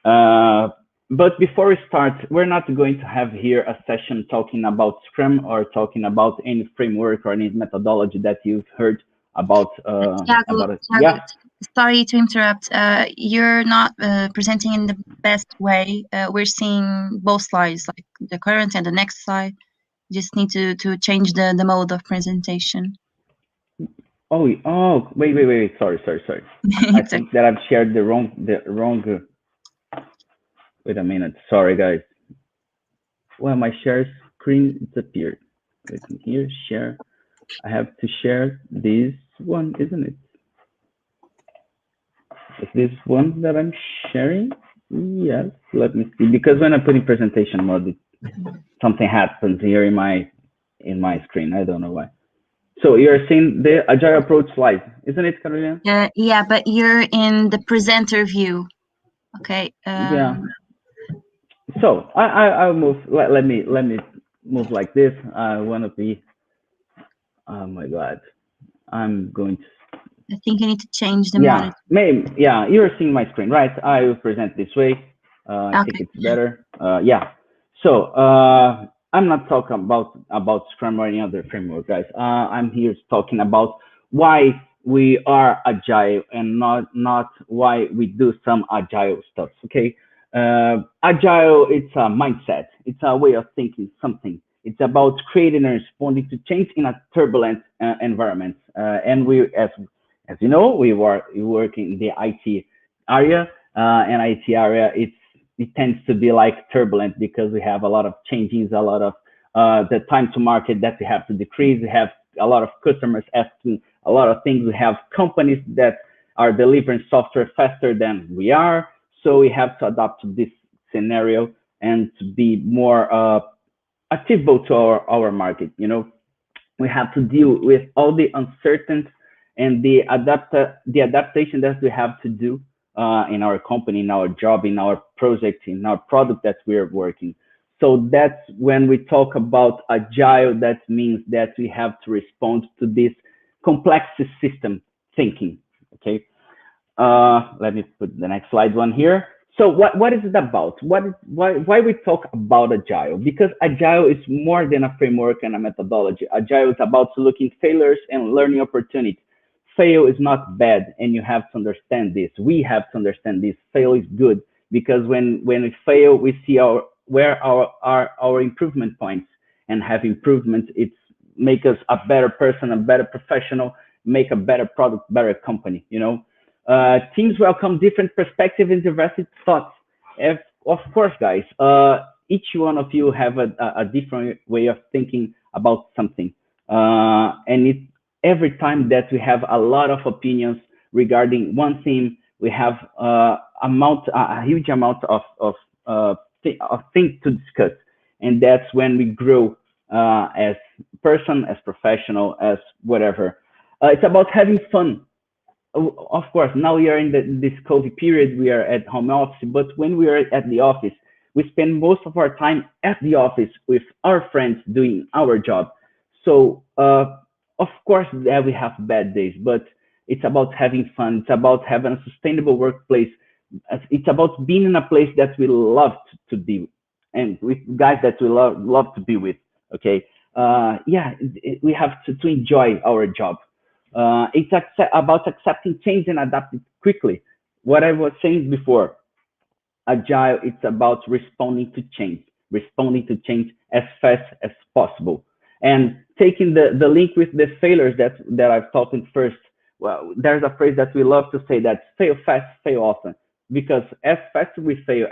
But before we start, we're not going to have here a session talking about Scrum or talking about any framework or any methodology that you've heard about. Tiago, yeah. Sorry to interrupt. You're not presenting in the best way. We're seeing both slides, like the current and the next slide. You just need to change the mode of presentation. Oh, wait. Sorry. I think that I've shared the wrong. Wait a minute. Sorry, guys. Well, my share screen disappeared. Let me here share. I have to share this one, isn't it? Is this one that I'm sharing? Yes. Let me see. Because when I put in presentation mode, something happens here in my screen. I don't know why. So you're seeing the Agile approach slide, isn't it, Carolina? Yeah, but you're in the presenter view. Okay. Yeah. So I'll move. Let me move like this. I want to be. Oh my God, I'm going to. I think you need to change the monitor. Maybe. Yeah, you're seeing my screen, right? I will present this way. I think it's better. Yeah. So I'm not talking about Scrum or any other framework, guys. I'm here talking about why we are Agile and not why we do some Agile stuff. Okay. Agile, it's a mindset. It's a way of thinking something. It's about creating and responding to change in a turbulent environment. And we, as you know, we work in the IT area, and IT area, it tends to be like turbulent because we have a lot of changes, a lot of the time to market that we have to decrease. We have a lot of customers asking a lot of things. We have companies that are delivering software faster than we are. So we have to adapt to this scenario and to be more achievable to our market. You know, we have to deal with all the uncertainty and the adaptation that we have to do in our company, in our job, in our project, in our product that we're working. So that's when we talk about agile, that means that we have to respond to this complex system thinking. Okay. Let me put the next slide one here. So what is it about? Why we talk about Agile? Because Agile is more than a framework and a methodology. Agile is about looking failures and learning opportunities. Fail is not bad, and you have to understand this. We have to understand this. Fail is good because when we fail, we see where our improvement points, and have improvements. It's make us a better person, a better professional, make a better product, better company. You know. Teams welcome different perspectives and diverse thoughts. Of course, guys, each one of you have a different way of thinking about something. And every time that we have a lot of opinions regarding one theme, we have a huge amount of things to discuss. And that's when we grow as person, as professional, as whatever. It's about having fun. Of course, now we are in this COVID period, we are at home office, but when we are at the office, we spend most of our time at the office with our friends doing our job. So, of course, that we have bad days, but it's about having fun. It's about having a sustainable workplace. It's about being in a place that we love to be, and with guys that we love to be with. Okay, we have to enjoy our job. It's about accepting change and adapting quickly. What I was saying before, Agile, it's about responding to change as fast as possible. And taking the link with the failures that I've talked in first, well, there's a phrase that we love to say, that fail fast, fail often. Because as fast as we fail,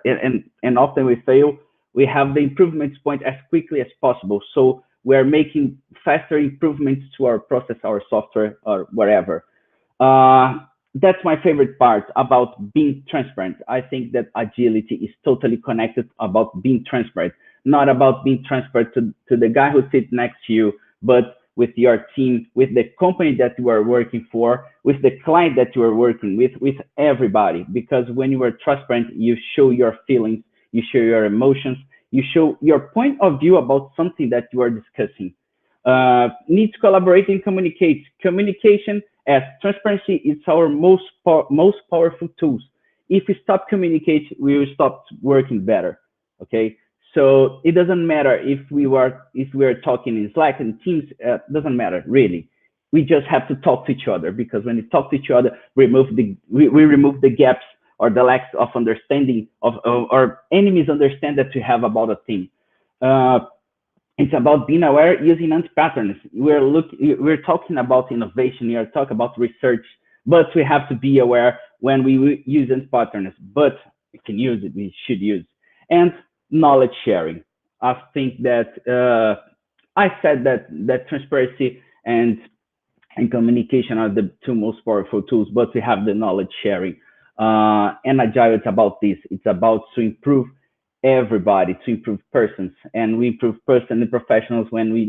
and often we fail, we have the improvement point as quickly as possible. So we're making faster improvements to our process, our software, or whatever. That's my favorite part about being transparent. I think that agility is totally connected about being transparent, not about being transparent to the guy who sits next to you, but with your team, with the company that you are working for, with the client that you are working with everybody. Because when you are transparent, you show your feelings, you show your emotions, you show your point of view about something that you are discussing. Need to collaborate and communicate. Communication, as transparency, is our most powerful tools. If we stop communicating, we will stop working better. Okay, so it doesn't matter if we are talking in Slack and Teams. Doesn't matter really. We just have to talk to each other, because when we talk to each other, we remove the gaps or the lack of understanding or any misunderstanding that we have about a thing. It's about being aware using anti-patterns. We're talking about innovation, we are talking about research, but we have to be aware when we use anti-patterns, but we can use it, we should use. And knowledge sharing. I think that I said that transparency and communication are the two most powerful tools, but we have the knowledge sharing. And Agile, it's about this. It's about to improve everybody, to improve persons, and we improve persons and professionals when we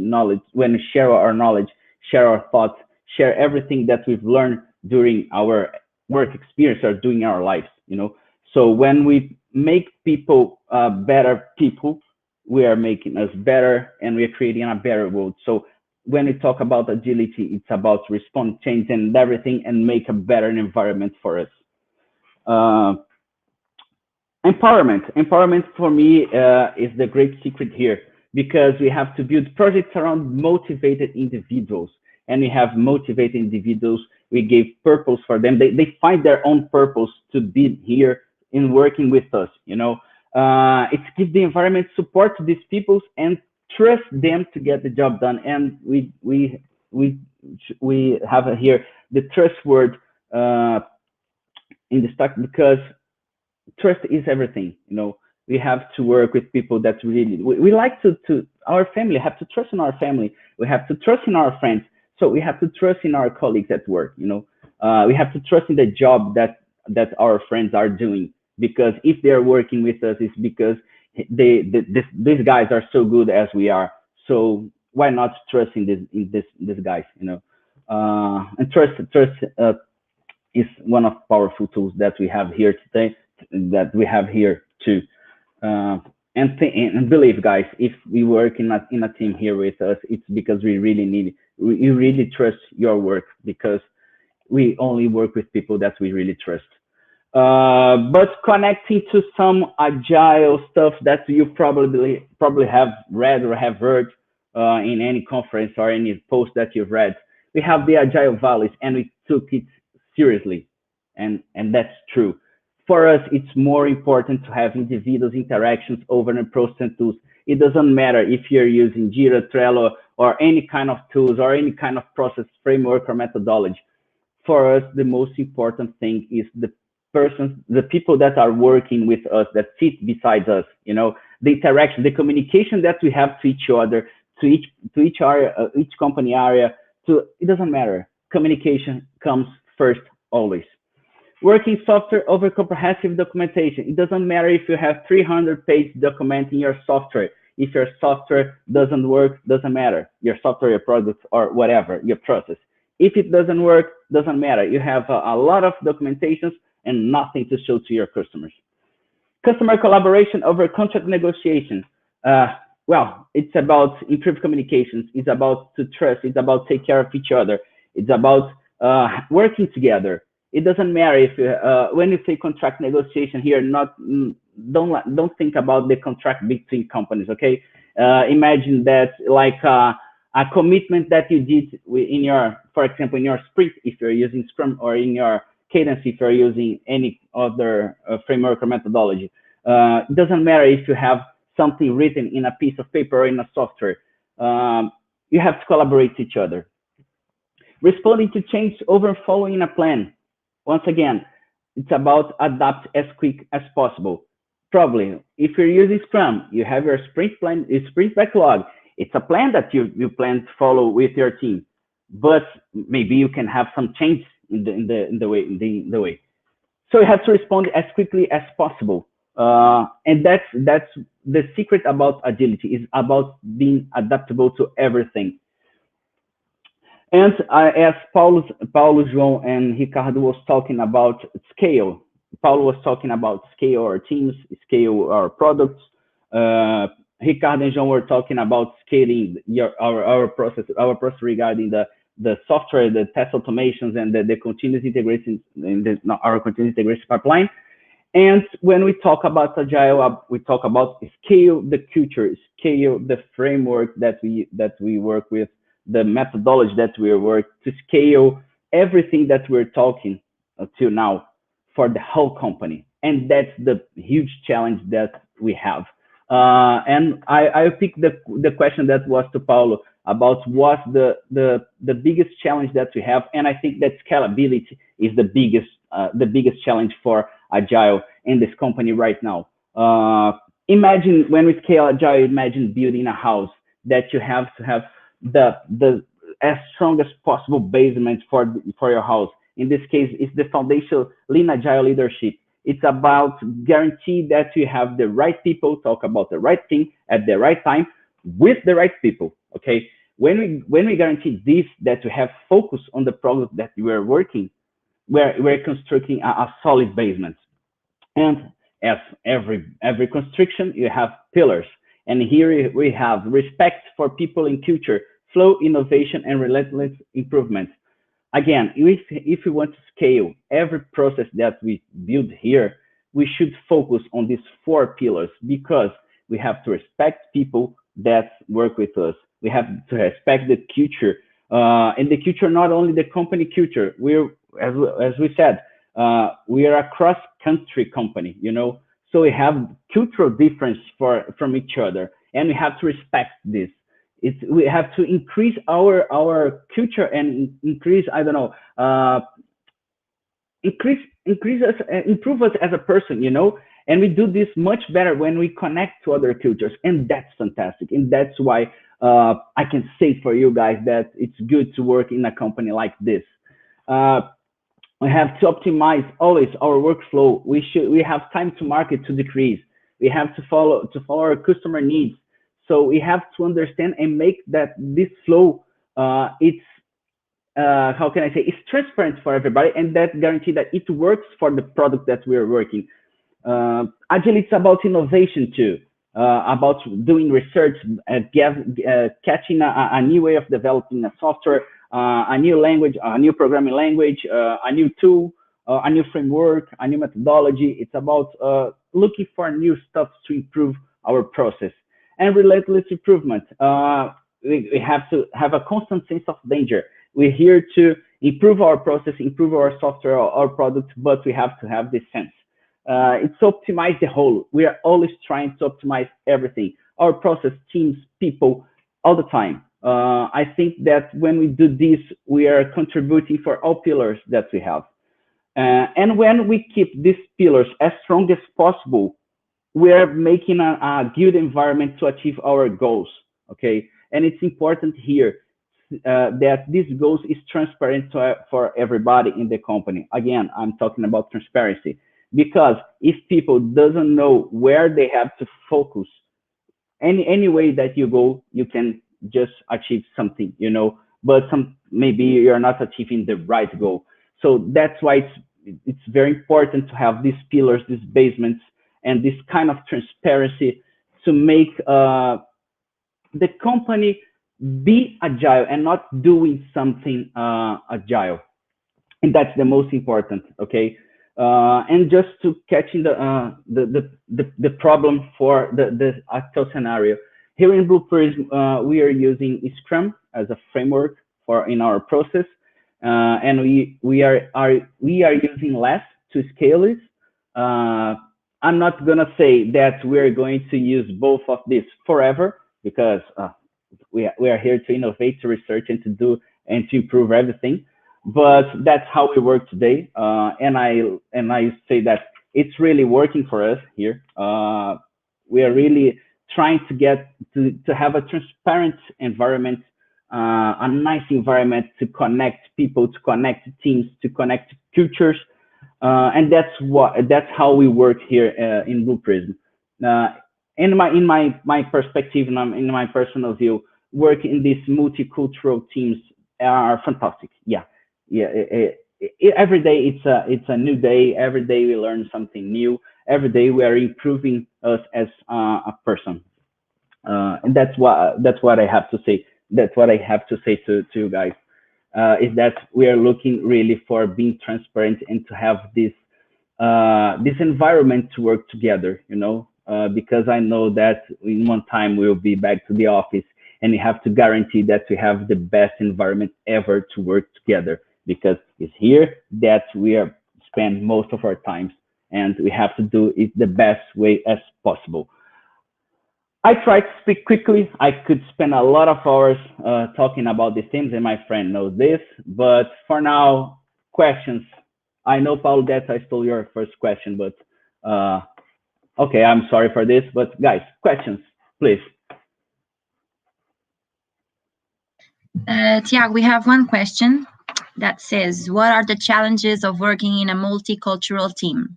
share our knowledge, share our thoughts, share everything that we've learned during our work experience or during our lives. You know, so when we make people better people, we are making us better, and we are creating a better world. So when we talk about agility, it's about respond, change, and everything, and make a better environment for us. Empowerment for me is the great secret here, because we have to build projects around motivated individuals, and we have motivated individuals. We gave purpose for them. They find their own purpose to be here in working with us. It gives the environment support to these people and trust them to get the job done. And we have here the trust word in the start, because trust is everything. We have to work with people that really, we like to our family, have to trust in our family. We have to trust in our friends. So we have to trust in our colleagues at work. We have to trust in the job that our friends are doing, because if they are working with us, it's because these guys are so good as we are. So why not trust in these guys? And trust is one of the powerful tools that we have here today, that we have here too. And believe, guys, if we work in a team here with us, it's because we really trust your work, because we only work with people that we really trust. But connecting to some agile stuff that you probably have read or have heard in any conference or any post that you've read, we have the agile values, and we took it seriously, and that's true. For us, it's more important to have individuals interactions over the process and tools. It doesn't matter if you're using Jira, Trello, or any kind of tools, or any kind of process framework or methodology. For us, the most important thing is the people that are working with us, that sit beside us, the interaction, the communication that we have to each other, to each area, each company area. It doesn't matter. Communication comes first, always. Working software over comprehensive documentation. It doesn't matter if you have 300-page document in your software. If your software doesn't work, doesn't matter. Your software, your product, or whatever, your process. If it doesn't work, doesn't matter. You have a lot of documentations and nothing to show to your customers. Customer collaboration over contract negotiation. Well, it's about improved communications. It's about to trust. It's about take care of each other. It's about working together. It doesn't matter if when you say contract negotiation here, don't think about the contract between companies. Okay, imagine that like a commitment that you did in your, for example, in your sprint, if you're using Scrum, or in your cadence if you're using any other framework or methodology. It doesn't matter if you have something written in a piece of paper or in a software. You have to collaborate with each other. Responding to change over following a plan. Once again, it's about adapt as quick as possible. Probably, if you're using Scrum, you have your sprint plan, your sprint backlog. It's a plan that you plan to follow with your team, but maybe you can have some change in the way. So you have to respond as quickly as possible, and that's the secret about agility, is about being adaptable to everything. And as Paulo, João, and Ricardo was talking about scale, Paulo was talking about scale our teams, scale our products. Ricardo and João were talking about scaling our process regarding the software, the test automations, and the continuous integration in our continuous integration pipeline. And when we talk about Agile, we talk about scale the culture, scale the framework that we work with, the methodology that we work to scale everything that we're talking till now for the whole company. And that's the huge challenge that we have. And I picked the question that was to Paulo about what's the biggest challenge that we have. And I think that scalability is the biggest challenge for Agile in this company right now. Imagine when we scale Agile, imagine building a house that you have to have the as strong as possible basement for your house. In this case, it's the foundation Lean Agile leadership. It's about guarantee that you have the right people talk about the right thing at the right time with the right people. Okay, when we guarantee this, that we have focus on the product that we are working, we're constructing a solid basement. And as every construction, you have pillars. And here we have respect for people in culture, flow, innovation, and relentless improvement. Again, if we want to scale every process that we build here, we should focus on these 4 pillars, because we have to respect people that work with us. We have to respect the culture, and the culture, not only the company culture. As we said, We are a cross-country company, you know, so we have cultural difference from each other, and we have to respect this. We have to increase our culture and increase, I don't know, increase us, improve us as a person, you know. And we do this much better when we connect to other cultures, and that's fantastic. And that's why I can say for you guys that it's good to work in a company like this. We have to optimize always our workflow. We have time to market to decrease. We have to follow our customer needs. So we have to understand and make that this flow, it's how can I say, it's transparent for everybody, and that guarantee that it works for the product that we are working. Agile, it's about innovation too, about doing research, catching a new way of developing a software, a new language, a new programming language, a new tool, a new framework, a new methodology. It's about looking for new stuff to improve our process. And relentless improvement. We have to have a constant sense of danger. We're here to improve our process, improve our software, our product, but we have to have this sense. It's optimize the whole. We are always trying to optimize everything, our process, teams, people, all the time. I think that when we do this, we are contributing for all pillars that we have. And when we keep these pillars as strong as possible, we are making a good environment to achieve our goals, okay? And it's important here that these goals is transparent for everybody in the company. Again, I'm talking about transparency, because if people doesn't know where they have to focus, any way that you go, you can just achieve something, you know, but maybe you're not achieving the right goal. So that's why it's very important to have these pillars, these basements, and this kind of transparency to make the company be agile and not doing something agile. And that's the most important, okay? And just to catching the problem for the actual scenario. Here in Blue Prism, we are using Scrum as a framework in our process, and we are using less to scale it. I'm not gonna say that we're going to use both of this forever, because we are here to innovate, to research, and to improve everything. But that's how we work today, and I say that it's really working for us here. We are really trying to get to have a transparent environment, a nice environment to connect people, to connect teams, to connect cultures. And that's how we work here in Blue Prism. In my perspective, and in my personal view, work in these multicultural teams are fantastic. Yeah. Every day it's a new day. Every day we learn something new. Every day we are improving us as a person. And that's what I have to say. That's what I have to say to you guys. Is that we are looking really for being transparent and to have this environment to work together, you know, because I know that in one time we'll be back to the office, and we have to guarantee that we have the best environment ever to work together, because it's here that we are spend most of our times, and we have to do it the best way as possible. I try to speak quickly. I could spend a lot of hours talking about these things, and my friend knows this. But for now, questions. I know, Paulo, that I stole your first question, but okay, I'm sorry for this. But guys, questions, please. Tiago, we have one question that says, what are the challenges of working in a multicultural team?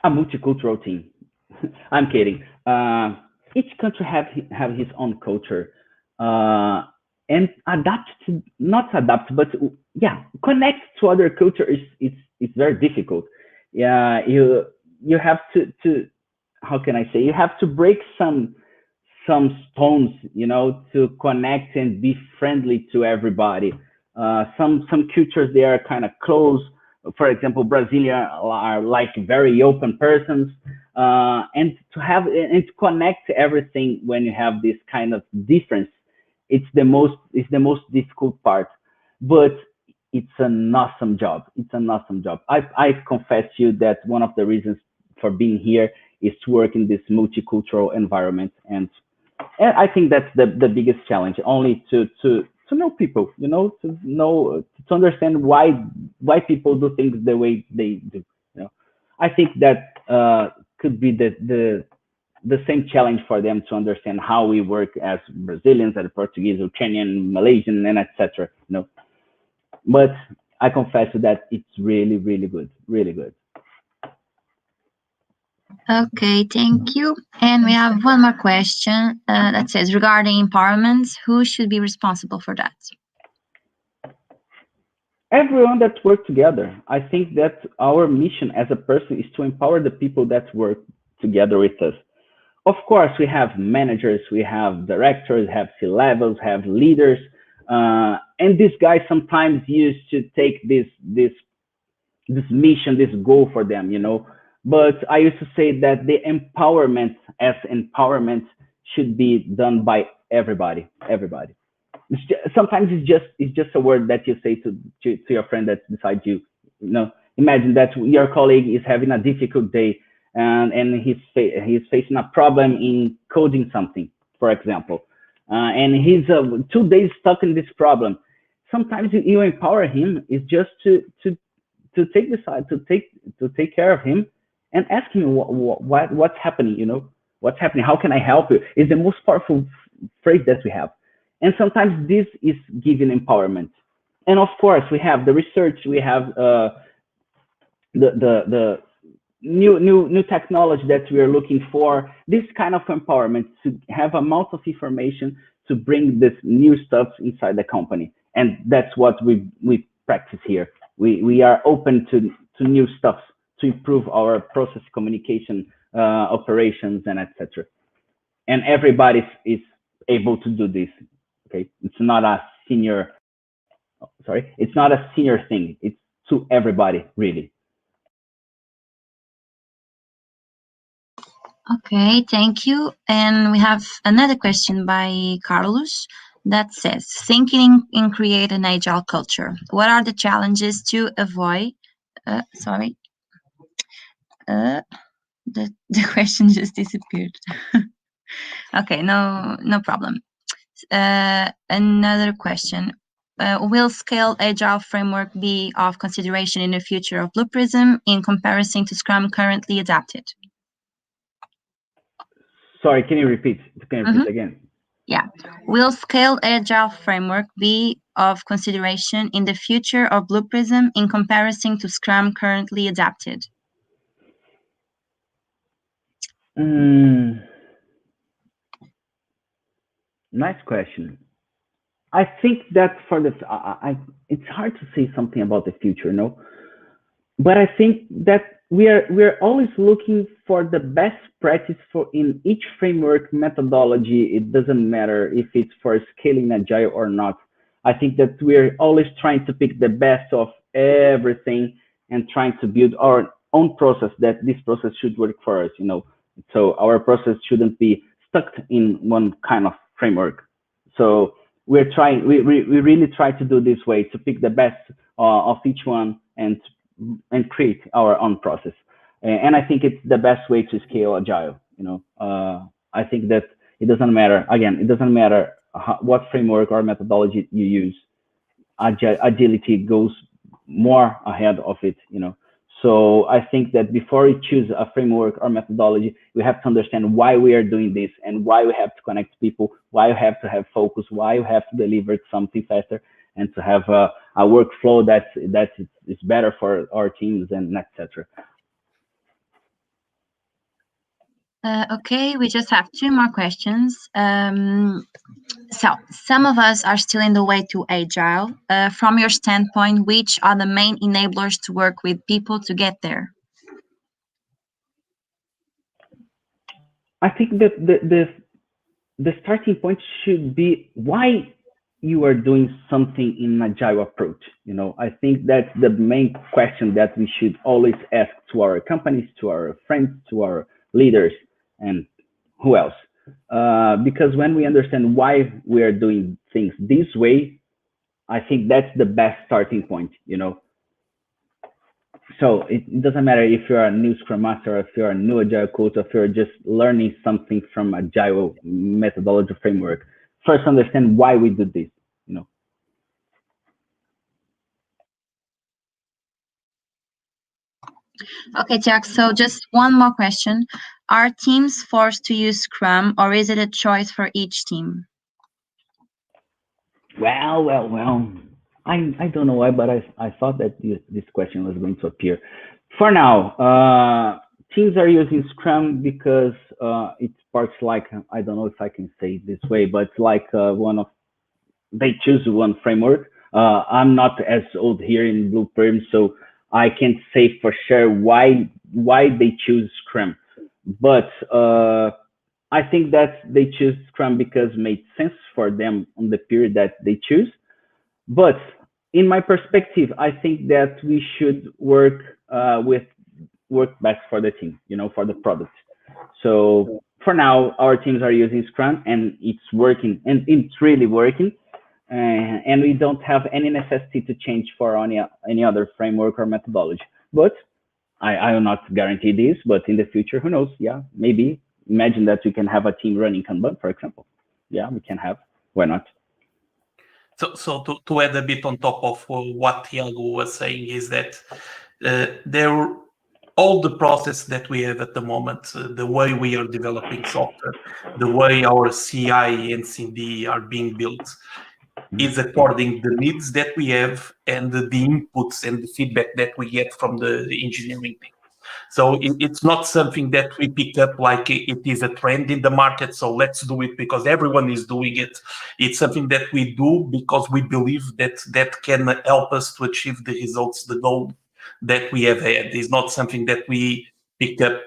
A multicultural team. I'm kidding. Each country have his own culture, and not adapt, but yeah, connect to other culture it's very difficult. Yeah, you have to how can I say? You have to break some stones, you know, to connect and be friendly to everybody. Some cultures, they are kind of close. For example, Brazilians are like very open persons, and to connect everything when you have this kind of difference, it's the most difficult part. But it's an awesome job. It's an awesome job. I confess to you that one of the reasons for being here is to work in this multicultural environment, and I think that's the biggest challenge. Only to know people, you know, to understand why people do things the way they do. You know, I think that could be the same challenge for them to understand how we work as Brazilians, as Portuguese, Ukrainian, Malaysian, and etc. You know, but I confess that it's really, really good, really good. Okay, thank you. And we have one more question that says, regarding empowerment, who should be responsible for that? Everyone that works together. I think that our mission as a person is to empower the people that work together with us. Of course, we have managers, we have directors, have C-levels, have leaders, and these guys sometimes used to take this mission, this goal for them, you know. But I used to say that the empowerment as empowerment should be done by everybody. Everybody. Sometimes it's just a word that you say to your friend that's beside you. You know, imagine that your colleague is having a difficult day, and he's facing a problem in coding something, for example, and he's 2 days stuck in this problem. Sometimes you empower him is just to take the side, to take care of him, and ask him what's happening. You know, what's happening? How can I help you? Is the most powerful phrase that we have. And sometimes this is giving empowerment. And of course, we have the research, we have the new technology that we are looking for. This kind of empowerment, to have a amount of information to bring this new stuff inside the company. And that's what we practice here. We are open to new stuff to improve our process, communication, operations, and etc. And everybody is able to do this. Okay, it's not a senior thing. It's to everybody, really. Okay, thank you. And we have another question by Carlos that says, thinking in create an agile culture, what are the challenges to avoid? The question just disappeared. Okay, no problem. Another question. Will scale agile framework be of consideration in the future of Blue Prism in comparison to Scrum currently adapted? Sorry, can you repeat? Again? Yeah. Will scale agile framework be of consideration in the future of Blue Prism in comparison to Scrum currently adapted? Nice question. I think that for the it's hard to say something about the future, no. But I think that we are always looking for the best practice for in each framework methodology. It doesn't matter if it's for scaling agile or not. I think that we're always trying to pick the best of everything and trying to build our own process, that this process should work for us, you know. So our process shouldn't be stuck in one kind of framework. So we really try to do this way, to pick the best of each one and create our own process. And I think it's the best way to scale agile. You know, I think that it doesn't matter. Again, it doesn't matter what framework or methodology you use. Agility goes more ahead of it. You know, so I think that before we choose a framework or methodology, we have to understand why we are doing this and why we have to connect people, why we have to have focus, why we have to deliver something faster, and to have a workflow that is better for our teams and etc. Okay, we just have 2 more questions. So some of us are still in the way to Agile. From your standpoint, which are the main enablers to work with people to get there? I think that the starting point should be why you are doing something in agile approach. You know, I think that's the main question that we should always ask to our companies, to our friends, to our leaders, and who else. Because when we understand why we are doing things this way, I think that's the best starting point, you know. So it doesn't matter if you're a new Scrum Master, if you're a new Agile coach, if you're just learning something from Agile methodology framework. First, understand why we do this, you know. Okay, Jack, so just one more question. Are teams forced to use Scrum, or is it a choice for each team? Well. I don't know why, but I thought that this question was going to appear. For now, teams are using Scrum because it sparks like, I don't know if I can say it this way, but like they choose one framework. I'm not as old here in Blueprint, so I can't say for sure why they choose Scrum. But I think that they choose Scrum because it made sense for them on the period that they choose. But in my perspective, I think that we should work best for the team, you know, for the product. So for now, our teams are using Scrum, and it's working, and it's really working. And we don't have any necessity to change for any other framework or methodology. But I will not guarantee this, but in the future, who knows? Yeah, maybe. Imagine that we can have a team running Kanban, for example. Yeah, we can have. Why not? So to add a bit on top of what Thiago was saying is that all the process that we have at the moment, the way we are developing software, the way our CI and CD are being built, is according to the needs that we have and the inputs and the feedback that we get from the engineering team. So it's not something that we pick up like it is a trend in the market, so let's do it because everyone is doing it. It's something that we do because we believe that can help us to achieve the results, the goal that we have had. It's not something that we pick up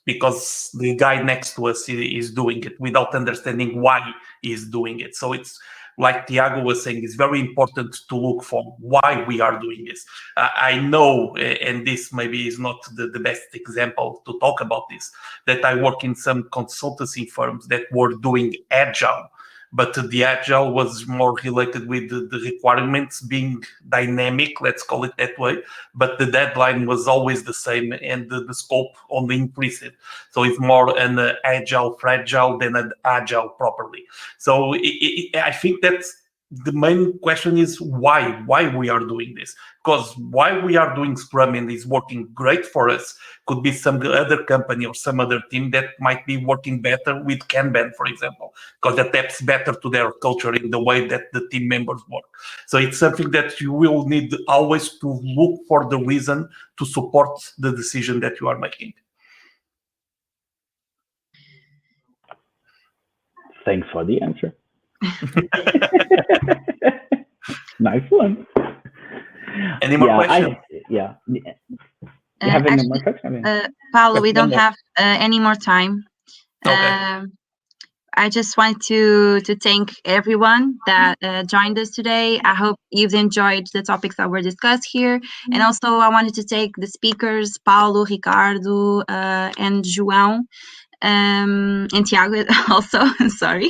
because the guy next to us is doing it without understanding why he's doing it. So it's like Thiago was saying, it's very important to look for why we are doing this. I know, and this maybe is not the best example to talk about this, that I work in some consultancy firms that were doing Agile, but the Agile was more related with the requirements being dynamic, let's call it that way, but the deadline was always the same and the scope only increased. So it's more an Agile fragile than an Agile properly. So I think that's the main question is why we are doing this, because why we are doing Scrum and is working great for us could be some other company or some other team that might be working better with Kanban, for example, because that taps better to their culture in the way that the team members work. So it's something that you will need always to look for the reason to support the decision that you are making. Thanks for the answer. Nice one. Any more questions? You have any more questions? Paulo, we don't have any more time. Okay. I just want to thank everyone that joined us today. I hope you've enjoyed the topics that were discussed here. And also I wanted to thank the speakers, Paulo, Ricardo, and João, and Thiago also, sorry.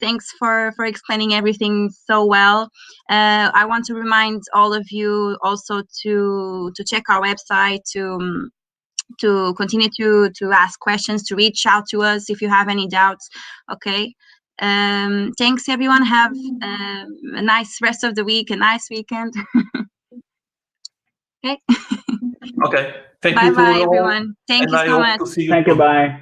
Thanks for explaining everything so well. I want to remind all of you also to check our website, to continue to ask questions, to reach out to us if you have any doubts. Okay. Thanks everyone. Have a nice rest of the week, a nice weekend. Okay. Okay. Thank bye you to bye all, everyone. Thank you so much. To see you Thank you. Bye.